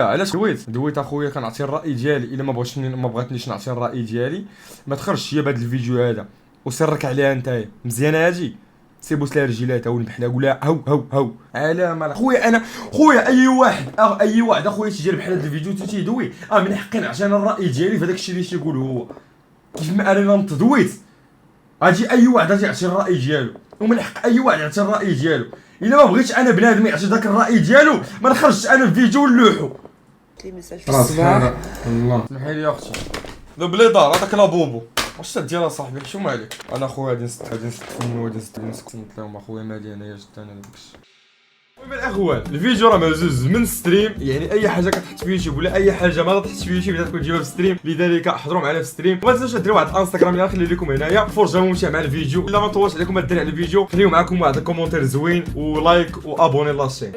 علاش دويت اخويا كنعطي الراي ديالي. الا ما بغاتنيش نعطي الراي ديالي ما تخرجش هي بهذا الفيديو هذا وسرك عليها نتايا مزيانه هادي. سيبوس لها رجيلاتها ونبحلها قول لها هو هو هو على مال خويا. انا خويا اي واحد اخويا تيجي بحال هذا الفيديو تيدوي من حقي نعطي انا الراي ديالي في هذاك الشيء اللي تيقول هو. كيف ما انا نتدويت اجي اي واحد غادي يعطي الراي ديالو ومن حق اي واحد يعطي الراي ديالو. الا ما بغيتش انا بنادم يعطي ذاك الراي ديالو ما نخرجش انا في فيديو نلوحو. لي ميساج في الصباح. الله اسمحي لي اختي ذا بليدار هذاك لابوبو واش تدير اصاحبي شو مالك. انا خويا غادي نست فمو غادي نسكت لهم اخويا مالي انايا جبت انا داكشي. المهم الاخوان الفيديو راه مهزوز من ستريم. يعني اي حاجه كتحط في يوتيوب ولا اي حاجه ما تحط في يوتيوب تكون تجيبها في ستريم. لذلك حضروا معنا في ستريم. وما تنساوش ديروا واحد الانستغرام اللي غنخلي لكم هنايا فرجه ممتعه مع الفيديو. الا ما طولش عليكم الدري على الفيديو خليو معكم واحد الكومونتير زوين ولايك وابوني لاشين.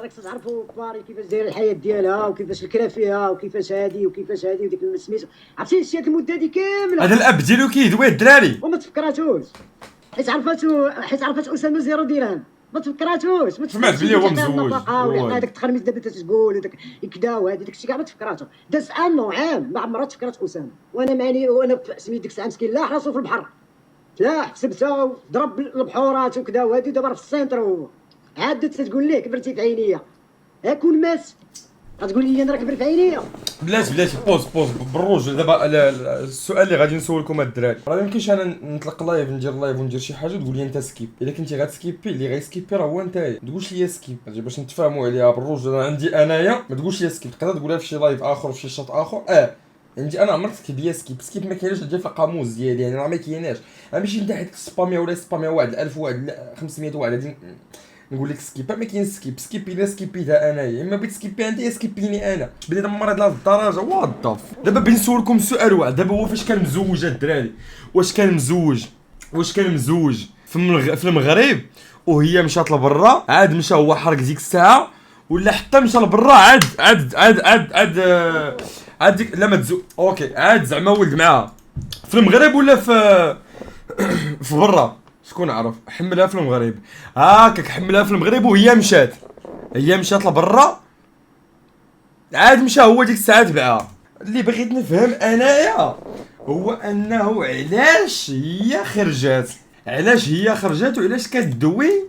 راك تعرفوا كباري كيفاش دايره الحياه ديالها وكيفاش الكرا فيها وكيفاش هادي وكيفاش هادي وديك سميتو عرفتي هاد المده هادي كامله. هذا الاب ديالو كيدوي الدراري وما تفكراتوش حيت عرفات اسامه 0 درهم. ما تفكراتوش سمعت بلي هو مزوج هذاك التخرميط دابا تتقول وداك كدا وهادي داكشي كاع ما تفكراتو. داز عام ما عمرها تفكرات اسامه. وانا معني وانا سميت ديك الساعه مسكين لاح راسو في البحر لاح حسبتها وضرب البحورات وكدا وهادي دابا في السنتر هو عادت تقول ليه كبرتي في عينيا كون مات غتقول لي انا راه كبر في عينيا. بلاتي بوز بالروج. دابا السؤال اللي غادي نسولكم الدراري راه يمكنش انا نطلق لايف ندير لايف وندير شي حاجه تقول لي انت سكيب. الا كنتي غتسكيبي اللي غيسكيبي راه هو نتايا. ما تقولش لي سكيب باش نتفاهموا عليها بالروج. انا عندي انايا ما تقولش لي سكيب. تقدر تقولها في شي لايف اخر في شي شاط اخر عندي انا عمرك تكتب لي سكيب ما كاينش عندي في القاموس ديالي. يعني راه ما كايناش. ماشي نتا حيت سبامي ولا سبامي واحد 1000 واحد 500 واحد غادي نقول لك سكيب. ما كاين سكيب الا سكيبيتها انايا. اما بغيت سكيبي انت سكيبيني انا. بلي دابا مريض لهاد الدرجه واضف. دابا بغيت نسولكم سؤال واحد. دابا هو فاش كان مزوج الدراري واش كان مزوج في المغرب وهي مشات لبرا عاد مشى هو حرق ديك الساعه ولا حتى مشى لبرا عاد ديك لا ما تزوج اوكي عاد زعما ولد معاها في المغرب ولا في برا شكون عرف. حملها في المغرب هاكاك حملها في المغرب وهي مشات لبرا عاد مشى هو ديك الساعه تبعها. اللي بغيت نفهم انايا هو انه علاش هي خرجات وعلاش كتدوي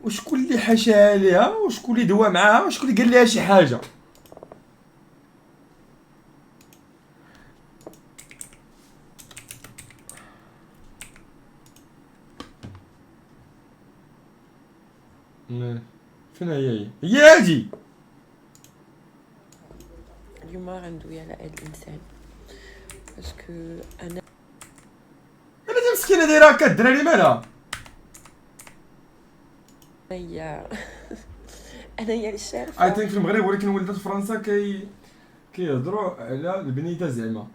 وشكون اللي حاشاها ليها وشكون اللي دوا معاها وشكون اللي قال لها شي حاجه. فين هي هادي اليوم غندوي على هاد الانسان باسكو انا مسكينه دايره هكا الدراري مالها. هي انا اللي شارفه اي ثينك في المغرب ولكن ولدت في فرنسا كيهضروا على البنيته زعما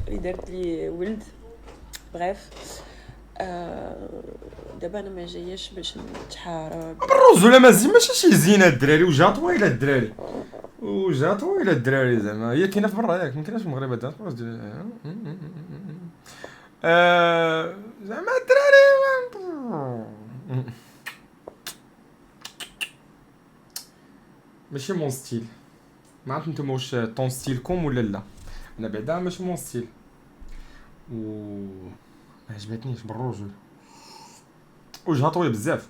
اللي دارت لي ولد بغيف. دابا انا ما جاياش باش نتحارب بالروز ولا ماشي شي زينه الدراري وجهها طويله الدراري زعما هي كاينه في برا ياك ما كايناش في المغرب هذا زعما الدراري ماشي مون ستيل. ما عرفت نتوما واش طون ستيلكم ولا لا. انا بعدا ماشي مون ستيل و ما عجبتنيش بالرجل وجهها طويل بزاف.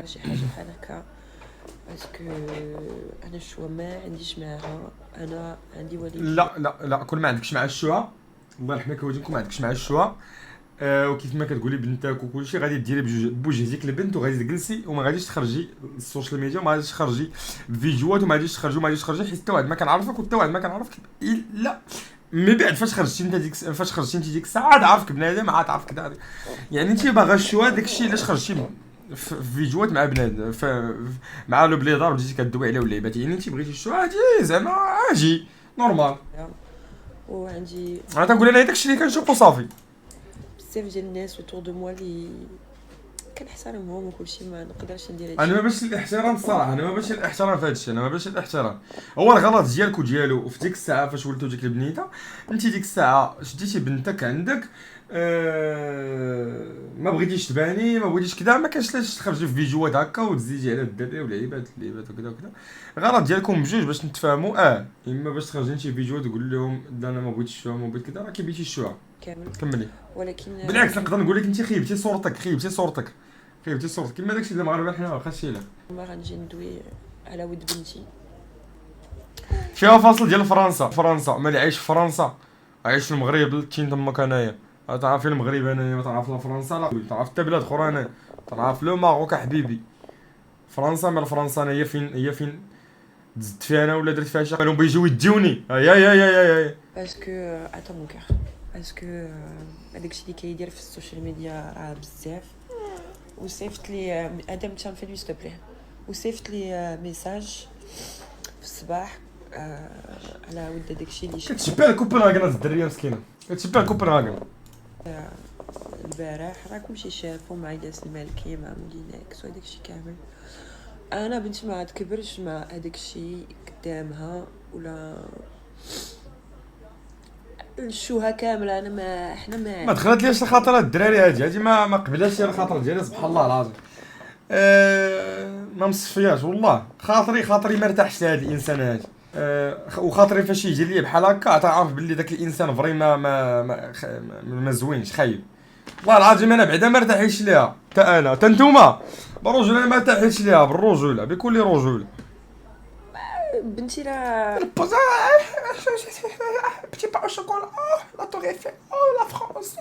شي حاجه بحال هكا باسكو انا الشوا ما عنديش معاها. انا عندي وليد لا كل ما عندكش مع الشوا الله يرحمك ويجيكم ما عندكش مع الشوا وكيف ما كتقولي بنتك وكلشي غادي ديري بوجهتك البنت وغادي تجلسي وما غاديش تخرجي للسوشيال ميديا وما غاديش تخرجي فيديوهات وما غاديش تخرجي حيت حتى واحد ما كنعرفك وحتى واحد ما كنعرفك الا من بعد فاش خرجتي انت ديك الساعه عاد عارفك بنادم عاد عارفك داري. يعني انت باغا الشوا داكشي علاش خرجتي في فيديوهات مع بنادم مع لو بليدار وجيتي كدوي عليه واللعيبات. يعني انت بغيتي الشوا عادي زعما عادي نورمال. وعندي انا تنقول انا داكشي اللي كنشوفو صافي. بزاف ديال الناس وتور دو موا اللي كنحترمهم وكلشي ما نقدرش ندير هادشي. انا ما باش الاحترام الصراحه. انا ما باش الاحترام في هادشي. انا ما باش الاحترام هو الغلط ديالك وديالو. وفي ديك الساعه فاش ولدتو ديك البنيته انت ديك الساعه شديتي بنتك عندك ما بغيتيش تباني، ما بغيتيش كذا، ما كانش علاش تخرجي في فيديوهات هكا وتزيدي على الدراري واللعيبات وكذا وكذا. الغرض ديالكم بجوج باش نتفاهموا، اما باش تخرجي شي فيديو تقول لهم لا انا ما بغيتش الشوها، ما بغيت كذا، راه كيبيتي الشوها. كامل. كملي. ولكن بالعكس نقدر نقول لك انت خيبتي صورتك كيما داكشي اللي المغاربه حنا واخا شي لا. ما غنجي ندوي على ود بنتي. فيها فاصل ديال فرنسا مالي عايش في فرنسا، عايش في المغرب تين تماك انايا. تعرف فين المغرب انايا، ما تعرف لا فرنسا لا تعرف حتى بلاد اخرى انايا، تعرف لو ماروك حبيبي. فرنسا مال فرنسا انا هي فين دزت فيها انا ولا درت فيها شي حاجه بيجيو يديوني يا باسكو عطا مون كار، باسكو هذاكشي اللي كيدير في السوشيال ميديا راه بزاف. وصيفط لي ادم تنفيلي سيت بلي، وصيفط لي ميساج في الصباح على ود داكشي اللي شفت كتشبه كوبنهاغن هاد الدريه مسكينه، كتشبه كوبنهاغن. البارح. راه كلشي شافو مع ياس المالكي مع موليناكس وهداكشي كامل. انا بنتي ما تكبرش مع هداكشي قدامها ولا نشوها كامله. انا ما احنا ما دخلت ليش الخاطر هاد الدراري هادي ما قبلاش الخاطر ديالي سبحان الله العظيم. ما مصفياش والله، خاطري ما ارتاحش لهاد الانسان هادي. وخاطري فاش يجي لي بحال هكا تعرف باللي داك الانسان فري ما زوينش خايب. والله العظيم انا بعدا ما ارتاحيش ليها، حتى نتوما بالرجوله ما ارتاحيش ليها، بالرجوله بكل رجوله. بنتي راه بتي با شوكولا لا تور ايفيل لا فرانس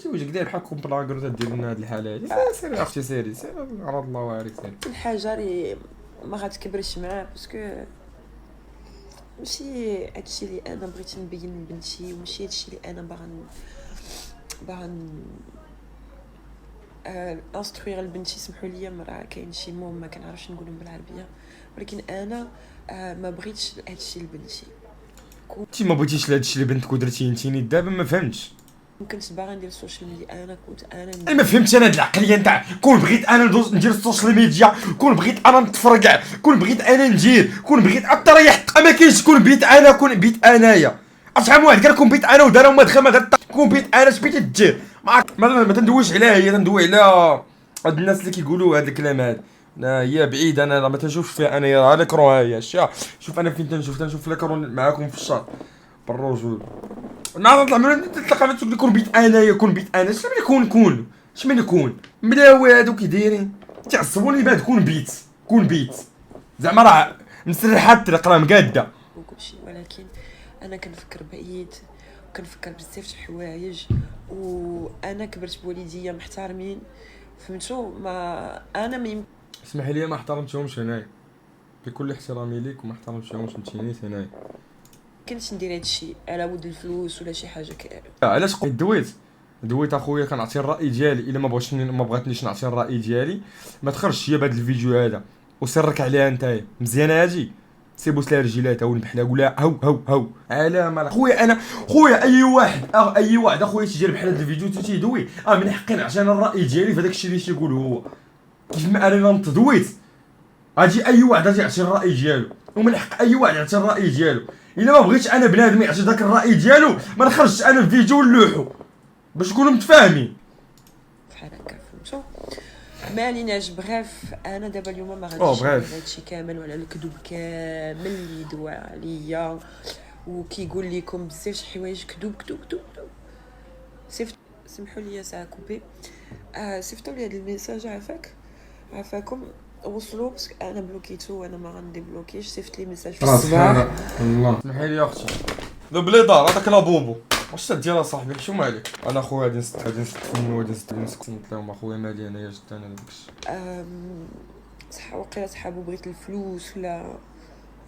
توجك داير بحال كومبلاغر دير لنا هاد الحاله هادي. سيري اختي سيري عرض الله وعليك سيري. الحاجه اللي ما غتكبرش معاه، باسكو ماشي هادشي اللي انا بغيت نبين لبنتي، وماشي هادشي اللي انا باغا انستروير لبنتي. سمحوا لي راه كاين شي مو ما كنعرفش نقولهم بالعربيه، ولكن انا ما بغيتش هادشي لبنتي. انت ما بغيتيش لهادشي اللي بنتك ودرتي انتيني دابا ما فهمتش. كنت باغا ندير السوشيال ميديا. انا كنت انا ما فهمتش انا هاد العقليه نتاع كون بغيت انا ندير السوشيال ميديا، كون بغيت انا نتفركع، كون بغيت انا ندير، كون بغيت اكثر يحق. ما كاينش كون بغيت انا، كون بغيت انايا. شحال من واحد قال كون بغيت انا ودار وما دخل ما غير كون بغيت انا. اش بغيتي دير ما تندويش عليها هي، تندوي على هاد الناس اللي كيقولوا هاد الكلام هذا. هي بعيد، انا ما تنشوفش فيها انا. راه ليكرون هي شوف انا فين تنشوف ليكرون معاكم في الشارع بالرجول. نهار نطلع من تلقى تقول لي كون بيت انايا كون بيت انا. شنو ملي كون شنو ملي كون ملاوي هادو كيدايرين تعصبوني بعد كون بيت زعما راه مسرحات الطريق راه مقاده وكلشي. ولكن انا كنفكر بعيد وكنفكر بزاف د الحوايج، وانا كبرت بوالديا محترمين، فهمتوا؟ ما انا ما اسمح لي ما احترمتهمش هنايا بكل احترامي ليك، وما احترمتهمش نتيني هنايا. كنتش ندير هادشي على ود الفلوس ولا شي حاجه علاش دويت اخويا كنعطي الراي ديالي. الا ما بغاتنيش نعطي الراي ديالي ما تخرجش هي بهذا الفيديو هذا وسرك عليها نتايا مزيانه هادي. سيبوس لها رجيلاتها ونبحلها قولها هو على ما خويا. خويا اي واحد اخويا تيجي بحال هذا الفيديو تيدوي من حقي نعطي انا الراي ديالي في هذاك الشيء اللي تيقول هو. كيف ما انا نتدويت اجي اي واحد غادي يعطي الراي ديالو، ومن حق اي واحد يعطي الراي ديالو. الا ما بغيتش انا بنادم يعطي داك الراي ديالو ما نخرجش انا في فيديو نلوحو باش نكونوا متفاهمين بحال هكا، فهمتوا؟ ما عليناش. بغيف انا دابا اليوم ما غاديش نقول هادشي كامل ولا الكذوب كامل اللي يدوى عليا وكيقول لكم بزاف شي حوايج كذوب. سمحوا لي ساعه كوبي. صيفطوا لي هذا الميساج عافاكم وصلوا، باسكو انا بلوكيتو وانا ما غنديبلوكيش. صيفط لي ميساج في الصباح. والله سمحي لي اختي ذا بليدار هذاك لابوبو واش تدير اصاحبي شو مالك. انا خويا غادي نسكت لهم اخويا مالي انايا جد انا داكشي. صح وقيلا صحابو بغيت الفلوس ولا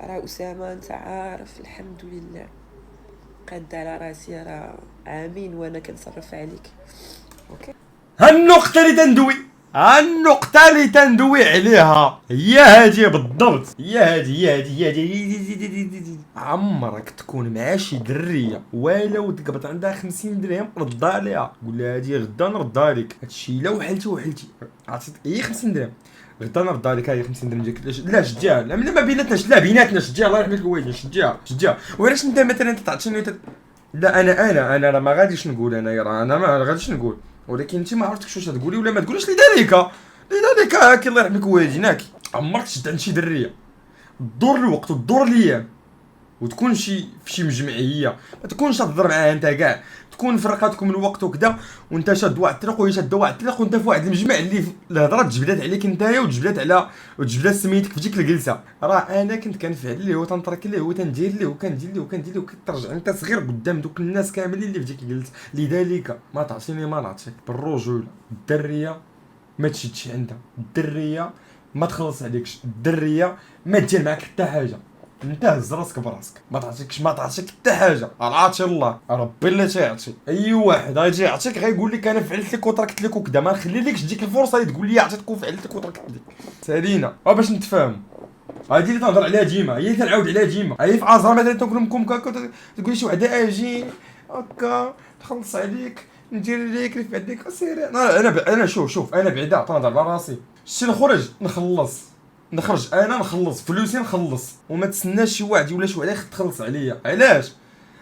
راه اسامه انت عارف الحمد لله قاد على راسي راه عامين وانا كنصرف عليك. اوكي النقطه اللي تندوي عليها هي هادي بالضبط. هي هادي عمرك تكون مع شي دريه ولو تقبط عندها 50 درهم ردها ليها قول لها هادي غدا نردها لك. هادشي الا وحلتي عطيت هي 50 درهم غدا نردها لك. هاي 50 درهم ديالك لا شديها. لا ما بيناتناش لا بيناتنا شديها الله يرحم لك الوالدين شديها. وعلاش انت مثلا تعطيني لا انا راه ما غاديش نقول، انا ما غاديش نقول، ولكن انت ما عرفتكش واش تقولي ولا ما تقوليش. لذلك هاكي الله يرحمك والديناك، عمرك تشد عند شي دريه تدور الوقت وتدور الايام وتكون في شي مجمعيه، ما تكونش تهضر معاها انت كاع، تكون فرقاتكم الوقت وكذا وانت شاد واحد الطريق وهي شاده واحد الطريق وانت في واحد المجمع اللي الهضره تجبدات عليك نتايا وتجبدات سميتك في ديك الجلسه. راه انا كنت كنفعل ليه وتنترك ليه وتندير ليه وكندير ليه وكترجع انت صغير قدام دوك الناس كاملين اللي في ديك الجلسه. لذلك ما تعطيني ما نعطيك بالرجوله. الدريه ما تشدش عندها، الدريه ما تخلص عليكش، الدريه ما دير معاك حتى حاجه، انت هز راسك براسك، ما تعطيك حتى حاجه. عاطي الله ربي اللي تيعطي، اي واحد غيجي يعطيك غيقول لك انا فعلت لك وتركت لك وكذا، ما نخليلكش ديك الفرصه اللي تقول لي عطيتك وفعلت لك وتركت لك. سالينا باش نتفاهم، هادي اللي تنهضر عليها ديما، هي اللي تنعاود عليها ديما. هي في عزرا مثلا تقول لكم هكا تقول شي وحده اجي هكا تخلص عليك ندير ليك نفعل لك سير. انا شوف انا بعدا تنهضر على راسي، شتي نخرج نخرج انا نخلص فلوسي نخلص، وما تسناش شي واحد ولا شي وحده تخلص عليا. علاش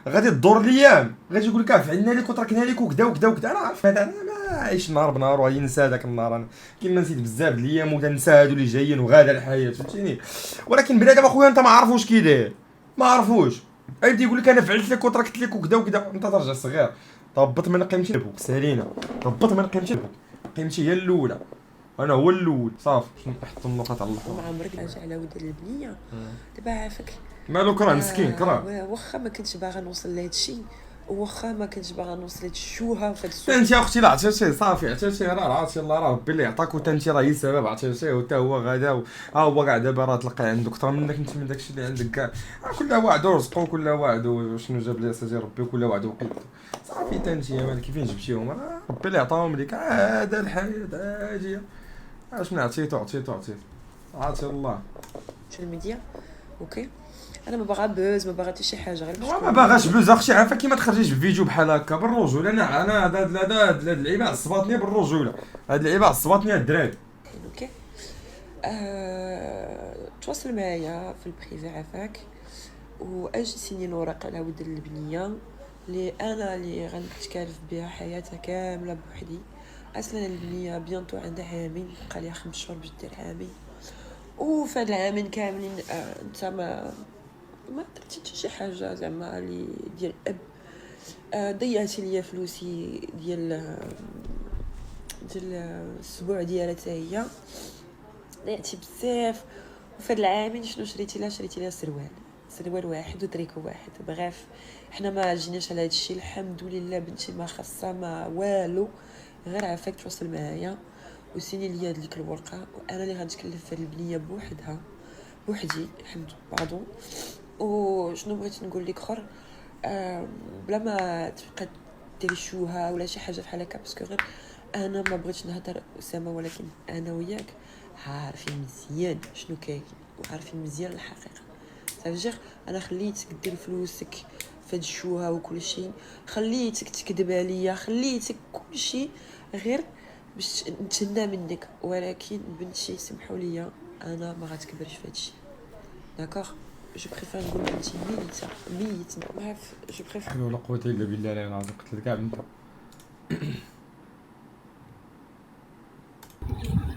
غادي تدور الايام غادي يقول لك فعلنا لك وتركنا لك وكذا وكذا وكذا. انا عارف هذا، انا ما عايش نهار بنهار وينسى داك النهار، انا كيما نسيت بزاف د الايام وتنسى هادو اللي جايين وغادا الحياه فهمتيني. ولكن بنادم اخويا انت ما عارفوش كي داير، ما عارفوش غادي يقول لك انا فعلت لك وتركت لك وكذا وكذا، انت ترجع صغير تهبط من قيمتي لبوك. سالينا تهبط من قيمتي لبوك، قيمتي هي الاولى، انا هو الاول صافي. نحط النقط على الحروف. ما عمرك راجع على ود البنيه دابا عافاك مالو كره مسكين كره. واخا ما كنتش باغا نوصل لهذا الشيء، واخا ما كنتش باغا نوصل لهاد الشوهه في هاد السوق. انت يا اختي لا عرفتي صافي عرفتي راه عرفتي الله راه ربي اللي يعطاك، وانت راه هي السبب عرفتي، وتا هو غدا ها هو كاع دابا راه تلقى عندك اكثر منك انت من داكشي اللي عندك كاع. كل واحد ورزقو كل واحد وشنو جاب ليه سيدي ربي وكل واحد وقيته صافي. تا انت مالك كيفين جبتيهم، راه ربي اللي عطاهم لك. هذا الحياه هاديه اش من عطيتو عطي الله. السوشيال ميديا اوكي، انا ما باغا بوز، ما باغا حتى شي حاجه، غير ما باغاش بوز اختي. عافاك كي ما تخرجيش بفيديو بحال هكا بالرجوله. انا هاد اللعيبه عصباتني بالرجوله، هاد اللعيبه عصباتني الدراري. اوكي تواصل معايا في البريفي عافاك، واجي سيني الورق على ود البنيه اللي انا اللي غنتكالف بها حياتها كامله بوحدي. اصلا البنيه بيانتو عندها عامين، بقى ليها 5 شهور باش دير عامين، وفي هاد العامين كاملين انت ما درتي حتى شي حاجه زعما اللي ديال اب. ضيعتي ليا فلوسي ديال الاسبوع ديالها حتى هي، ضيعتي بزاف. وفي هاد العامين شنو شريتي لها؟ شريتي لها سروال واحد وتريكو واحد. بغاف حنا ما جيناش على هادشي الحمد لله. بنتي ما خاصها ما والو، غير عافاك تواصل معايا وسيني ليا ديك الورقه، وانا اللي غنتكلف في البنيه بوحدي الحمد باردون. وشنو بغيت نقول لك اخر، بلا ما تبقى ديري شوها ولا شي حاجه بحال هكا، باسكو غير انا ما بغيتش نهضر اسامه، ولكن انا وياك عارفين مزيان شنو كاين وعارفين مزيان الحقيقه. صافي انا خليتك دير فلوسك في هاد الشوها وكل شيء، خليتك تكذب عليا، خليتك كل شيء غير باش نتهنى منك. ولكن بنتي سمحوا لي انا ما غتكبرش في هادشي داكوغ. جو بريفير نقول بنتي ميت ما عرف. جو بريفير ولا قوه الا بالله العظيم قلت لك كاع بنتها.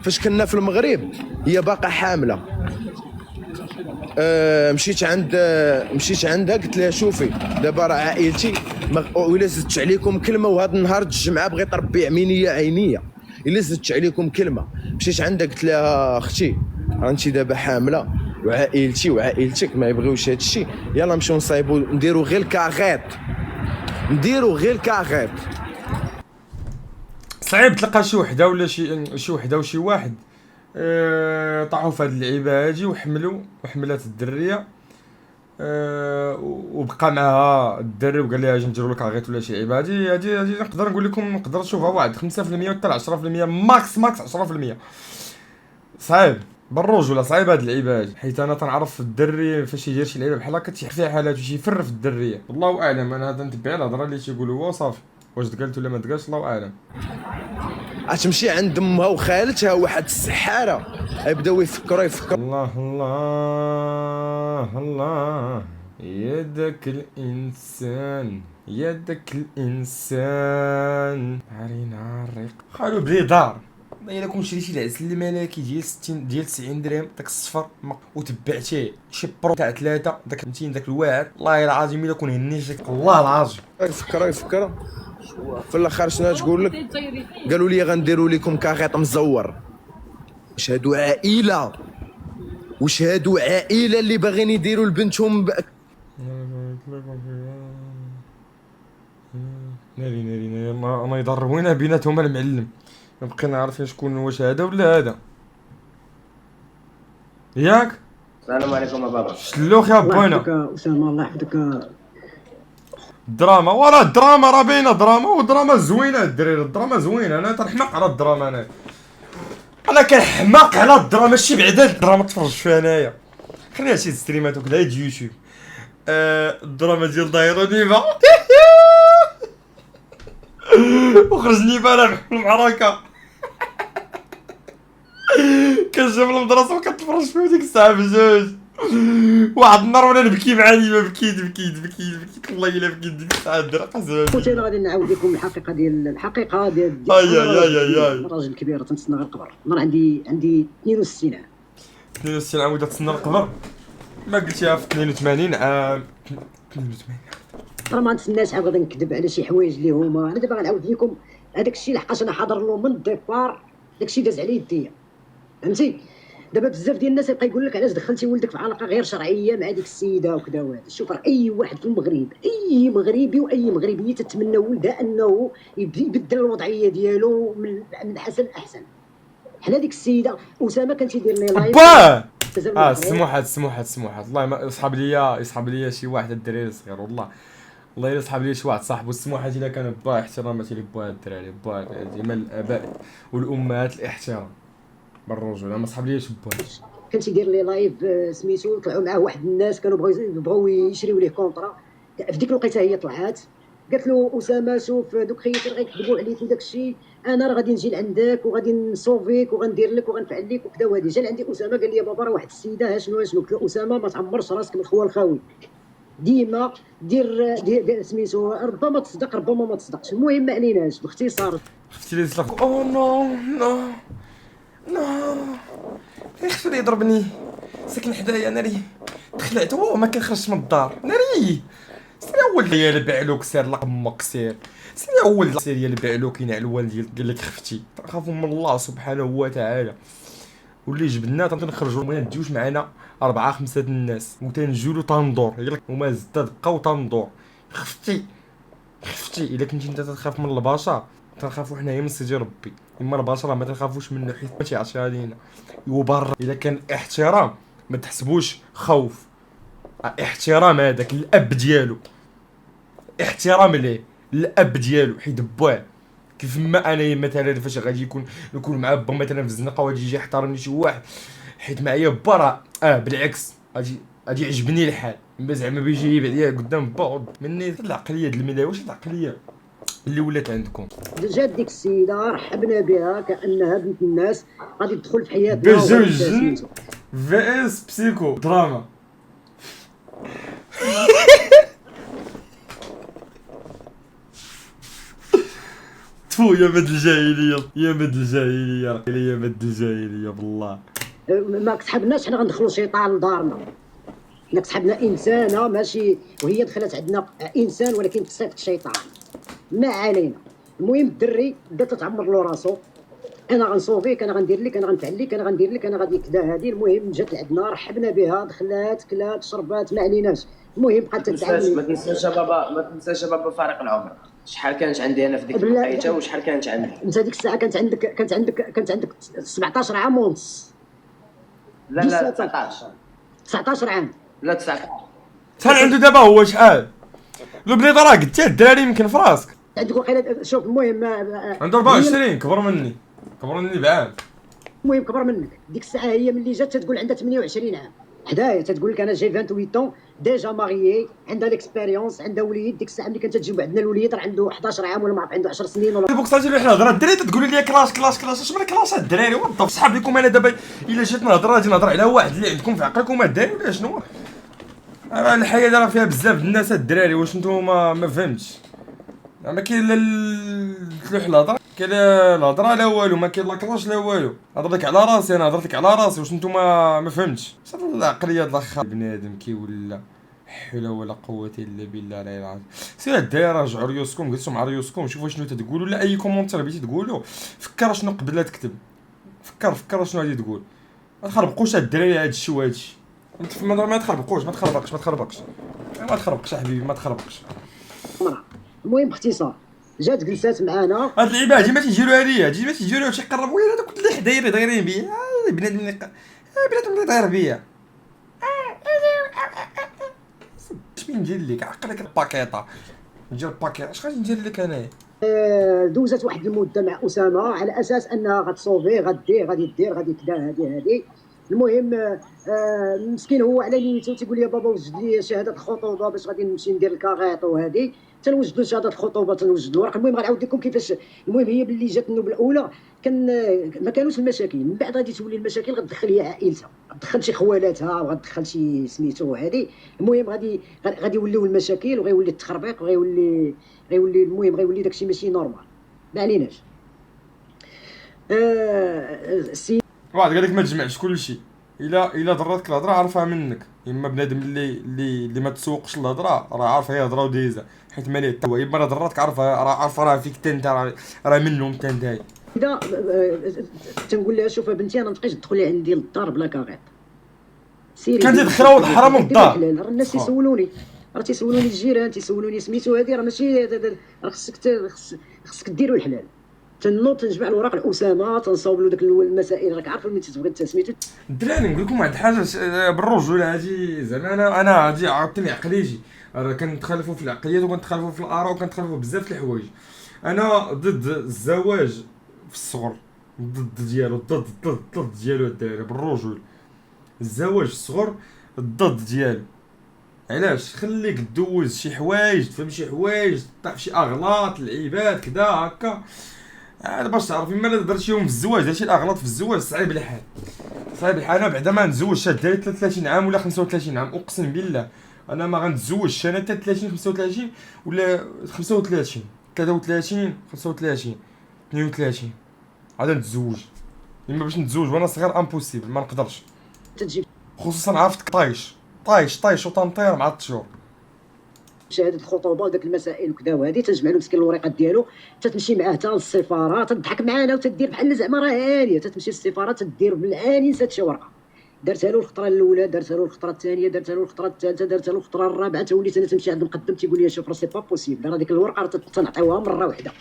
فاش كنا في المغرب هي باقا حامله، مشيت عندها قلت لها شوفي دابا راه عائلتي وإلا زدت عليكم كلمه، وهذا النهار الجمعه بغيت ربي عمينيه عينيه الا زدت عليكم كلمه. مشيت عندها قلت لها اختي انت دابا حامله وعائلتي وعائلتك ما يبغيوش هذا الشيء، يلا نمشيو نصايبوا نديروا غير الكاغيط. صعيب تلقى شي وحده ولا شي وحده وشي واحد طاحوا في هاد اللعيبه هادي وحملات الدريه وبقى معها الدري وقال لها اجي نديروا لك عغيط ولا شي عيبه. هادي نقدر نقول لكم نقدر نشوفها واحد 5% حتى 10% ماكس 10%. صعيب بالرجوله صعيب هاد اللعيبه هادي، حيت انا تنعرف الدري فاش يدير شي لعيبه بحال هكا تيح فيها حالات وشي يفر في الدريه. والله اعلم، انا هذا نتبع الهضره اللي تيقول هو صافي، واش تقالت ولا ما تقالش الله اعلم. غتمشي عند امها وخالتها واحد السحاره يبداو يفكروا الله الله الله يا داك الانسان يا داك الانسان علينا الريق خالو بلي دار. الا كون شريتي العسل الملكي ديال 60 ديال 90 درهم داك الصفر وتبعتيه شي برو تاع 3 داك فهمتيني داك الواعر والله العظيم الا كون هنيتك والله العظيم. فكر في الاخر شنو تقول لك؟ قالوا لي غنديروا لكم كاغيط مزور. واش هادو عائله اللي باغيين يديروا لبنتهم ناري انا يضربونا بيناتهم المعلم ما بقينا عارفين شكون واش هذا ولا هذا ياك. السلام عليكم يا بابا. شلوخ يا الله بوينا. يحفظك اسامه، الله يحفظك. الدراما وراه الدراما راه باينه دراما ودراما زوينه الدراري. الدراما زوينه. انا تنحماق على الدراما. انا كنحماق على الدراما ماشي بعدا الدراما تفرج فيها انايا. خلينا شي ستريمات وكذا يجي يوتيوب. الدراما ديال دايرو نيفا وخرج نيفا رابح في المعركه كنجيب المدرسه وكنتفرج فيه ديك الساعه بجوج. واحد النهار وانا نبكي مع نيفا بكيت والله الا بكيت ديك الساعه الدرقه زوج. قلت انا غادي نعاود لكم الحقيقه ديال اي راجل كبير تنتسنى غير القبر. انا عندي 62 عام. 62 عام ودا تسنى القبر. ما قلتيها في 82 عام. 82 راه ما نتسناش عاد غادي نكذب على شي حوايج اللي هما. انا دابا غنعاود لكم هذاك الشيء لحقاش انا حاضر له من الديبار. داك الشيء داز على يديا فهمتي. دابا بزاف ديال الناس يبقى يقول لك علاش دخلتي ولدك في علاقه غير شرعيه مع ديك السيده وكذا وهذا. شوف راه اي واحد في المغرب اي مغربي واي مغربيه تتمنى ولدها انه يبدل الوضعيه ديالو من حسن لاحسن. حنا ديك السيده اسامه كان تيدير لي لايف باه سموحات الله ما يصحاب ليا شي واحد الدراري صغير والله الا صحاب ليا شي واحد صاحبو السموحات الا كان با احتراماتي لبا الدراري با ديما الاباء والامهات الاحترام بالرجوله ما صحاب ليش با. كان تيدير لي لايف سميتو طلعوا معاه واحد الناس كانوا بغاو يشريو ليه كونطرا. في ديك الوقيته هي طلعات قالت له اسامه شوف دوك خيتي راه غيكذبوا عليك وداك الشيء. انا راه غادي نجي لعندك وغادي نصوفيك وغندير لك وغنفعل لك وكذا وهادي. جا عندي اسامه قال لي بابا راه واحد السيده شنو قلت له اسامه ما تعمرش راسك من الخوال الخاوي. ديما دير سميتو ربما تصدق ربما ما تصدقش. المهم ما عليناش باختصار. خفتي لي تلاق او نو خفتي لي يضربني ساكن حدايا ناري تخلعت هو ما كنخرجش من الدار ناري. سير اول ديال بعلوك سير لقمك سير اول سير ديال بعلوك ينعل الوالد قال لك خفتي. خافوا من الله سبحانه وتعالى واللي جبنا تنخرجوا ما نديوش معنا 4 5 الناس وتنجولو تندور ياك وما زدت بقاو تندور. خفتي الا كنتي انت تخاف من البشر تنخافوا حنايا من سيدي ربي. اما البشر ما تنخافوش منه حيت ما تيعرفش علينا. وبر الا كان احترام ما تحسبوش خوف. احترام هذاك الاب ديالو احترام ليه الاب ديالو حيت باه كيف ما انايا مثلا فاش غادي نكون مع با مثلا في الزنقه وغادي يجي يحترمني شي واحد حيت معايا با راه بالعكس غادي يعجبني الحال. زعما بيجي بعديا قدام با مني العقليه ديال الملاوي. واش العقليه اللي ولات عندكم؟ جات ديك السيده رحبنا بها كانها بنت الناس غادي تدخل في حياتنا بجوج في اس بسيكو دراما. تفو يا مد الجاهليه يا مد الجاهليه بالله. ما كسحبناش حنا غندخلوا شيطان لدارنا. حنا كسحبنا انسانه ماشي وهي دخلت عندنا انسان ولكن بصفه الشيطان ما علينا. المهم الدري بدا تتعمر له راسو. انا غنصوفيك انا غندير لك انا غنفعل لك انا غندير لك انا غادي كذا هذه. المهم جات لعندنا رحبنا بها دخلات كلات شربات ما عليناش. المهم بقات تتعلم. ما تنساش يا بابا فارق العمر. شحال كانت عندي انا في ديك الوقيته وشحال كانت عندك انت ديك الساعه كانت عندك 17 عام ونص. لا 19 عام. لا 19 شحال عنده دابا هو شحال؟ لو بلي راه قلتي الدراري يمكن في راسك عندك وقيله. شوف المهم عنده 24 كبر مني بعام. المهم كبر منك. ديك الساعه هي ملي جات تقول عندها 28 عام حدايا تتقول لك انا جاي 28 طون ديجا ماريي عندها ليكسبيريونس عندها وليد. ديك الساعه ملي كانت تجيب عندنا الوليد راه عنده 11 عام ولا ما عرف عنده 10 سنين ولا بوك صاجي حنا هضره الدراري تقولوا لي كلاش اش من كلاش الدراري وضف صحاب لكم. انا دابا الا جيت نهضر غادي نهضر على واحد اللي عندكم في عقلكم الدراري ولا شنو. الحياه راه فيها بزاف د الناس الدراري، واش نتوما ما فهمتش؟ ما كاين لا تلوح الهضره، كاين الهضره لا والو، ما كاين لا كلاش لا والو. هضر لك على راسي، انا هضرت لك على راسي، واش نتوما ما فهمتش؟ صافي العقليه د الاخر بنادم كيولى حول ولا قوه الا بالله العلي العظيم. سير الدراري راجعوا ريوسكم، جلسوا مع ريوسكم، شوفوا شنو تتقولوا، ولا اي كومونتير بغيتي تقولوا فكر شنو قبل لا تكتب، فكر شنو غادي تقول. ما تخربقوش الدراري هاد الشيء وهاد الشيء، ما تخربقوش، ما تخربقش يا حبيبي، ما تخربقش. المهم باختصار جات جلسات معانا. هاد اللعيبه هادي ما تيجيروا عليا، ما تيجيروا شي يقربوا لي هذوك اللي حدايرين دايرين بيا، بنادم اللي داير بيا. اش من ندير لك؟ عقلك الباكيطه، ندير الباكيطه، اش غادي ندير لك انايا؟ دوزت واحد المده مع اسامه على اساس انها غتصوفي، غادي دير غادي كذا هادي. المهم مسكين هو على نيته تيقول لي بابا وجد لي شهاده الخطوبه باش غادي نمشي ندير الكاغيط وهادي، تنوجد له شهاده الخطوبه، تنوجد الورق. المهم غنعاود لكم كيفاش. المهم هي باللي جات النوبه الاولى كان ما كانوش المشاكل، من بعد غادي تولي المشاكل، غتدخل هي عائلتها، غتدخل شي خوالاتها وغتدخل شي سميتو هادي. المهم غادي يوليو المشاكل وغيولي التخربيق وغيولي المهم غيولي داكشي ماشي نورمال، ما عليناش. واحد قال لك ما تجمعش كلشي، الا ضرتك الهضره عرفها منك، اما بنادم اللي ما تسوقش الهضره راه عارف هي هضره ودايزه، حيت ماليه حتى هو، اما راه ضرتك عارفها راه فيك انت، راه منهم انت نتايا. اذا تنقول لها شوف بنتي انا ما تبقايش تدخلي عندي للدار بلا كاغيط، سيري كانت تدخل ولد الحرام للدار. راه الناس تيسولوني، الجيران تيسولوني سميتو هادي، راه ماشي راه خصك ديروا الحلال. تنوض تنجمع الوراق لاسامه، تنصاوب له داك المسائل، راك عارف ملي تتبغي انت سميتو. الدراري نقول لكم واحد الحاجه بالرجوله هادي، زعما انا هادي عاودتني عقليتي، راه كنتخالفوا في العقليات وكنتخالفوا في الاراء وكنتخالفوا بزاف د الحوايج. انا ضد الزواج في الصغر، ضد ديالو الدراري بالرجول. الزواج في الصغر ضد ديالو. علاش؟ خليك دوز شي حوايج، تفهم شي حوايج، تعرف شي اغلاط لعيبات كدا هكا، باش تعرف. اما الا درتيهم في الزواج، درتي الاغلاط في الزواج صعيب الحال، انا بعدا ما نتزوجش داري 33 عام ولا 35 عام، اقسم بالله انا ما غنتزوجش انا حتى 30 35 ولا 35 33 35 32 عاد نتزوج. اما باش نتزوج وانا صغير امبوسيبل، ما نقدرش، خصوصا عرفتك طايش وطنطير مع الطيور. شهاده الخطوبه وداك المسائل وكذا وهذه، تجمع له مسكين الوريقات ديالو، تتمشي معاه حتى للسفاره، تضحك معانا وتدير بحال زعما راه هانيه، تتمشي للسفاره تدير بالعاني نسات شي ورقه، درتها له الخطره الاولى، درتها له الخطره الثانيه، درتها له الخطره الثالثه، درتها له الخطره الرابعه، توليت انا تمشي عند المقدم تيقول لي شوف راه سي با بوسيبل، راه ديك الورقه راه تنعطيوها مره واحده،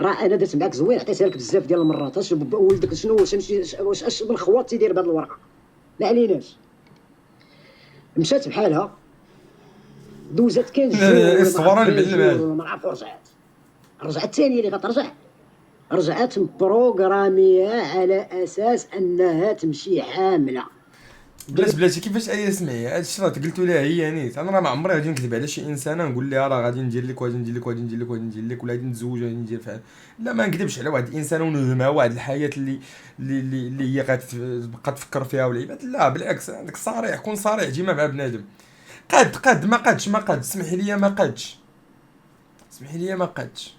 راه انا درت معاك زوين عطيتها لك بزاف ديال المرات، اش ولدك شنو واش من خوات تيدير بهذه الورقه، ما عليناش. مشات بحالها دوزت كان الصوره ما عرف، رجعت الثانيه اللي غترجع، رجعت مبروغراميه على اساس انها تمشي حامله. بلاتي كيفاش سمعي هادشي راه قلتو لها هي نيت. انا راه ما عمري غادي نكذب على شي انسانه نقول لها راه غادي ندير لك وغادي ندير لك وغادي ندير لك وغادي ندير لك، ولا غادي نتزوج وغادي ندير فعل. لا ما نكذبش على واحد الانسان ونهمها واحد الحياه اللي هي غتبقى تفكر فيها ولعيبات. لا بالعكس، عندك صريح، كون صريح ديما مع بنادم. قاد ما قادش سمحي لي ما قادش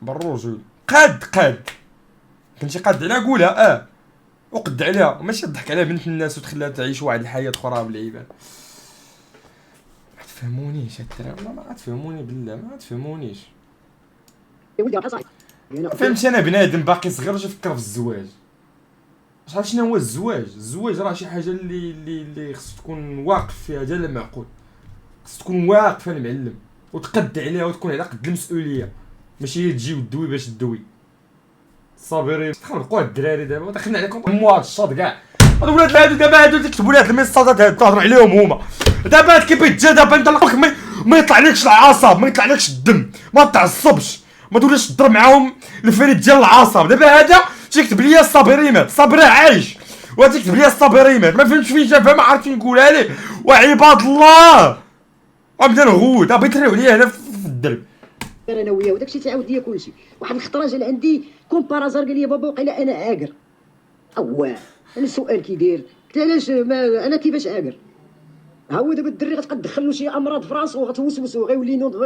بالرجل. قاد كنتي قاد عليها قولها وقد عليها، ماشي تضحك على بنت الناس وتخليها تعيش واحد الحياه اخرى بالعيبات. ما تفهمونيش الدراري، والله ما تفهموني بالله، ما تفهمونيش. يا ولدي راه صاحبي فهمتي، انا بنادم باقي صغير واش نفكر في الزواج. عرفت شنو هو الزواج راه شي حاجه اللي خصك تكون واقف فيها ديال المعقول، خصك تكون واقف المعلم وتقد عليها وتكون على قد المسؤوليه، ماشي تجي وتدوي باش تدوي. صابرين تخلقوا الدراري دابا دخلنا عليكم هاد الشاط كاع هاد ولاد هادو دابا هادو تكتبوا لي هاد الميساجات هادو تهضروا عليهم هما دابا كيف يتجا دابا انت ما يطلعلكش العصب، ما يطلعلكش الدم، ما تعصبش، ما توليش تضرب معاهم الفريد ديال العصب. دابا هذا تيكتب لي الصابري مات، صابري عايش، وتكتب لي الصابري مات، ما فهمتش فين جابها، ما عرفت نقولها ليه. وعباد الله غنبدا نغوت بغيت نريو عليا هنا في الدرب انا وياه، وداكشي تعاود ليا كلشي. واحد الخطره جا لعندي كون بارازار قال لي بابا وقيلا انا عاقر. انا السؤال كي داير، قلت علاش انا كيفاش عاقر؟ ها هو دابا الدري غتبقى تدخل له شي امراض في راسو وغتوسوس وغيولي ينوض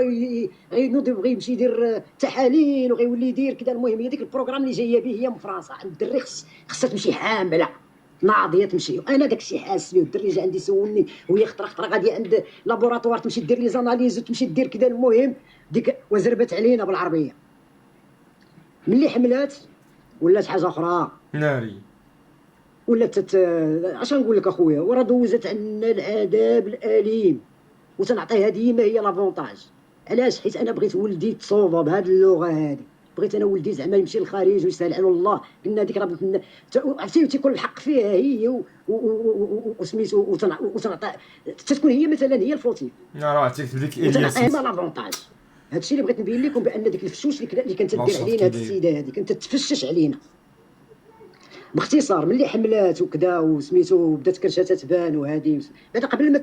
غينوض يبغي يمشي يدير تحاليل وغيولي يدير كذا. المهم هي ديك البروغرام اللي جايه به هي مفراسه. الدري خصها تمشي حامله ناضيه تمشي. انا داكشي حاس به. الدري جا عندي سولني وهي خطره غادي عند لابوراتوار تمشي دير لي زاناليز وتمشي دير كذا. المهم ديك وزربت علينا بالعربيه. ملي حملات ولات حاجه اخرى ناري. ولات اش نقول لك اخويا. وراه دوزت عنا العذاب الاليم وتنعطيها ديما هي لافونتاج. علاش؟ حيت انا بغيت ولدي تصوبه بهذه اللغه هذه. بغيت انا ولدي زعما يمشي للخارج ويسال على الله. قلنا هذيك راه عرفتي تيكون الحق فيها هي وسميتو وتنعطى تكون هي مثلا هي الفوتيف. راه عطيك بديك الياس الياس. لافونتاج. هادشي اللي بغيت نبين لكم بان ديك الفشوش اللي كانت دير علينا هاد السيده هذه كانت تفشش علينا. باختصار ملي حملات وكذا وسميتو بدات كرشاتها تبان وهذه بعدا قبل ما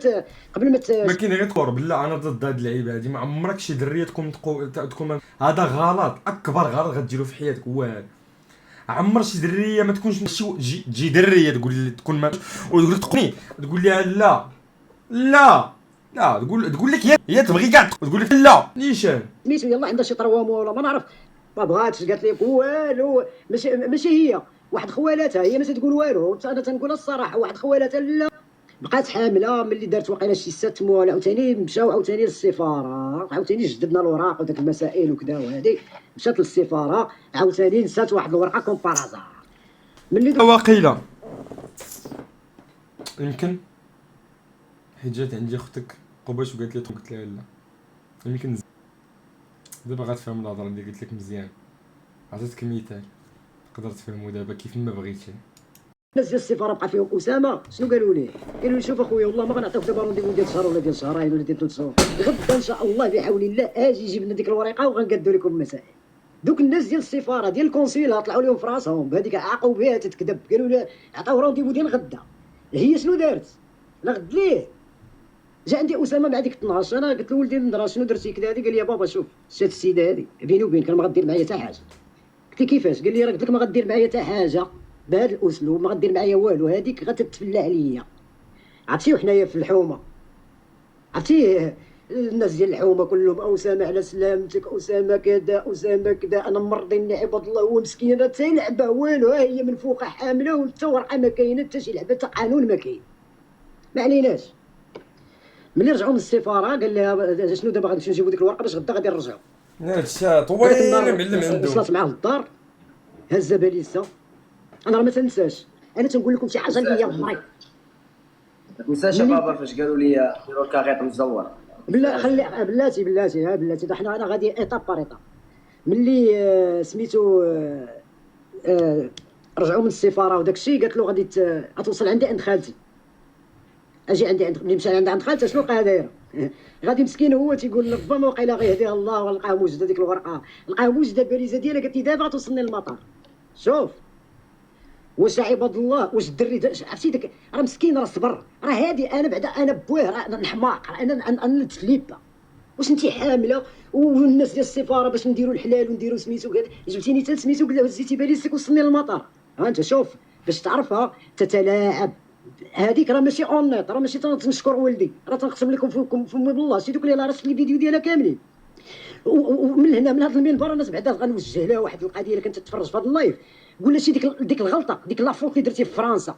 ما كاين غير تقور بالله. انا ضد هاد اللعيبه هادي. ما عمرك شي دريه تكون هذا غلط. اكبر غلط غديرو في حياتك هو هذا. عمر شي دريه ما تكونش تجي دريه تكون ما وتقول تقني تقول لها لا لا لا. تقول لك هي تبغي كاع تقول لك لا نيشان سميتو يلاه عندها شي طروامه ولا ما نعرف. ما بغاتش قالت لي والو. ماشي هي واحد خوالاتها هي ما تقول والو. انا تنقولها الصراحه. واحد خوالاتها لا بقات حامله. ملي دارت واقيلا شي 6 موال عاوتاني مشاو عاوتاني للسفاره. عاوتاني جددنا الاوراق وداك المسائل وكذا وهذه. مشات للسفاره عاوتاني نسات واحد الورقه كومبارازار. ملي واقيلا يمكن حيت جات عندي اختك قباش وقالت لي قلت لها لا يمكن دابا غتفهم الهضره اللي قلت لك مزيان. عطيتك مثال تقدر تفهمو دابا كيف ما بغيتي. الناس ديال السفاره بقى فيهم اسامه. شنو قالوا لي؟ قالوا لي شوف اخويا والله ما غنعطيوك دابا رونديفو ديال شهر ولا ديال شهرين ولا ديال 3 شهور. غدا ان شاء الله بحول الله اجي جيب لنا ديك الورقه وغنقادوا لكم المسائل. دوك الناس ديال السفاره ديال الكونسيلا طلعوا لهم في راسهم بهذيك عاقوا بها تتكذب. قالوا لها عطاو رونديفو ديال غدا. هي شنو دارت؟ لا غد ليه جا عندي اسامه مع ديك 12. انا قلت له ولدي النهار شنو درتي كذا هذه؟ قال لي يا بابا شوف شات السيده هذه بيني وبينك ما غدير معايا حتى حاجه. قلت له كيفاش؟ قال لي راه قلت لك ما غدير معايا حتى حاجه بهذا الاسلوب. ما غدير معايا والو. هذيك غتتفلى عليا. عرفتي وحنايا في الحومه عرفتي الناس ديال الحومه كلهم اسامه على سلامتك اسامه كذا اسامه كذا. انا مرضي عباد الله. هو مسكينه حتى لعبه والو. ها هي من فوق حامله وحتى ورقه ما كاينه حتى شي لعبه حتى قانون ما كاين. ما عليناش. ملي رجعوا من السفاره قال لها شنو دابا غنمشيو نجيبو ديك الورقه باش غدا غادي نرجعوا. هادشي طويل معلم عنده. وصلت معاه للدار هزه باليسه. انا راه ما تنساش. انا تنقول لكم شي حاجه اللي هي عمري ما تنساش بابا فاش قالوا لي ديروا الكاغيط مزور. بلا خلي بلاتي دا حنا انا غادي ايطاب بار ايطاب. ملي سميتو رجعوا من السفاره وداك الشيء قالت له غادي غتوصل عندي عند خالتي. اجي عندي ملي مشى عند خالتها شنو لقاها دايره؟ غادي مسكين هو تيقول لك ربما وقيلا غيهديها الله ولقاها موجوده ديك الورقه. لقاها موجوده البريزه ديالها. قالت لي دابا غتوصلني للمطار. شوف واش عباد الله واش الدري عرفتي داك راه مسكين راه صبر. راه هادي انا بعدا انا بويه راه الحماق. انا التفليبه. واش انت حامله والناس ديال السفاره باش نديروا الحلال ونديروا سميتو كذا. جبتيني حتى سميتو قلت هزيتي باليسك وصلني للمطار. ها انت شوف باش تعرفها تتلاعب. هذيك راه ماشي اونيت. راه ماشي تنشكر ولدي. راه تنقسم لكم فمي بالله. شي دوك اللي راه راسل الفيديو ديالها كاملين. ومن هنا من هذا المنبر الناس بعدا غنوجه لها واحد القضيه اللي كنت تتفرج في هذا اللايف. قول لها شي ديك الغلطه ديك لافوت اللي درتي في فرنسا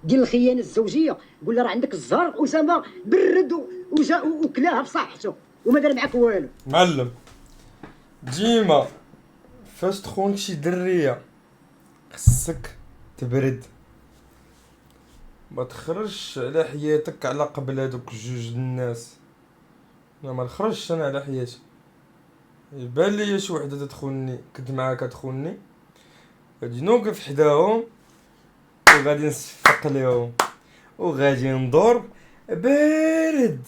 ديال الخيانه الزوجيه. قول لها راه عندك الزهر اسامه برد وجا وكلاها بصحته وما دار معاك والو. معلم ديما فاش تخونك شي دريه خصك تبرد. ما تخرجش على حياتك على قبل هذوك جوج الناس. انا ما نخرجش انا على حياتي. يبان لي شي وحده تدخلني كنت معاك تخوني غادي نوقف حداهم وغادي نصفق ليهم وغادي ندور بارد.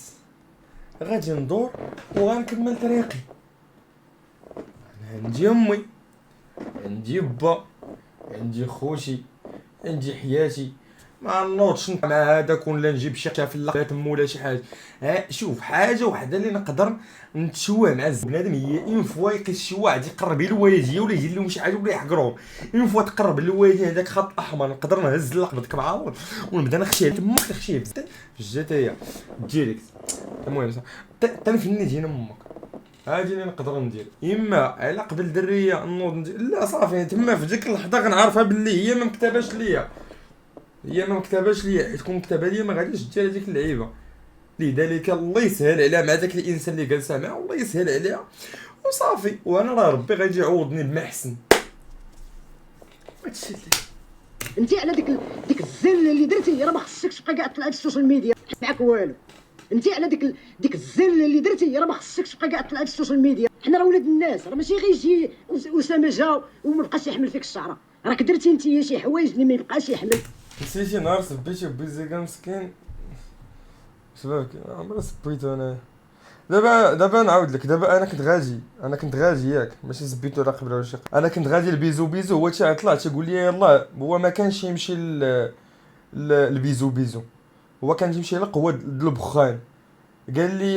غادي ندور وغنكمل طريقي. انا عندي امي عندي با عندي خوتي عندي حياتي ما نوضش مع هذاك ولا نجيب شي حفله تم ولا شي حاجه. شوف حاجه وحده اللي نقدر نتشوه مع بنادم هي اون فوا يقيس شي واحد يقرب للوالديه ولا يدير لهم شي حاجه ولا يحقرهم. اون فوا تقرب للوالديه هذاك خط احمر نقدر نهز لقبتك معاه ونبدا نخشيه تمك نخشيه بزاف في الجتايه ديريكت. المهم تنفني ديال امك هادي اللي نقدر ندير. اما على قبل دريه نوض ندير لا صافي تما في ديك اللحظه غنعرفها باللي هي ما مكتباش ليا، حيت كون كتبها ليا ما غاديش دير هذيك اللعيبه. لذلك الله يسهل عليها مع داك الانسان اللي جالسه معاه، والله يسهل عليها وصافي. وانا راه ربي غادي يعوضني بما احسن. هادشي اللي انت على ديك الزله اللي درتي راه ما خصكش تبقى كاع تطلع في السوشيال ميديا معاك والو. انت على ديك الزله اللي درتي راه ما خصكش تبقى كاع تطلع في السوشيال ميديا. حنا راه ولاد الناس، راه ماشي غير يجي اسامه جا وما بقاش يحمل فيك الشعره. راك درتي انت شي حوايج اللي ما يبقاش يحمل. نسيتي نهار سبيتي بيزيكا مسكين شبابك عمري سبيتو انا. دابا نعاود لك، دابا انا كنت غادي ياك ماشي سبيتو راه قبل ولا شي. انا كنت غادي البيزو هو طلع تيقول لي يلاه هو ما كانش يمشي البيزو هو كان يمشي لقوه البخان. قال لي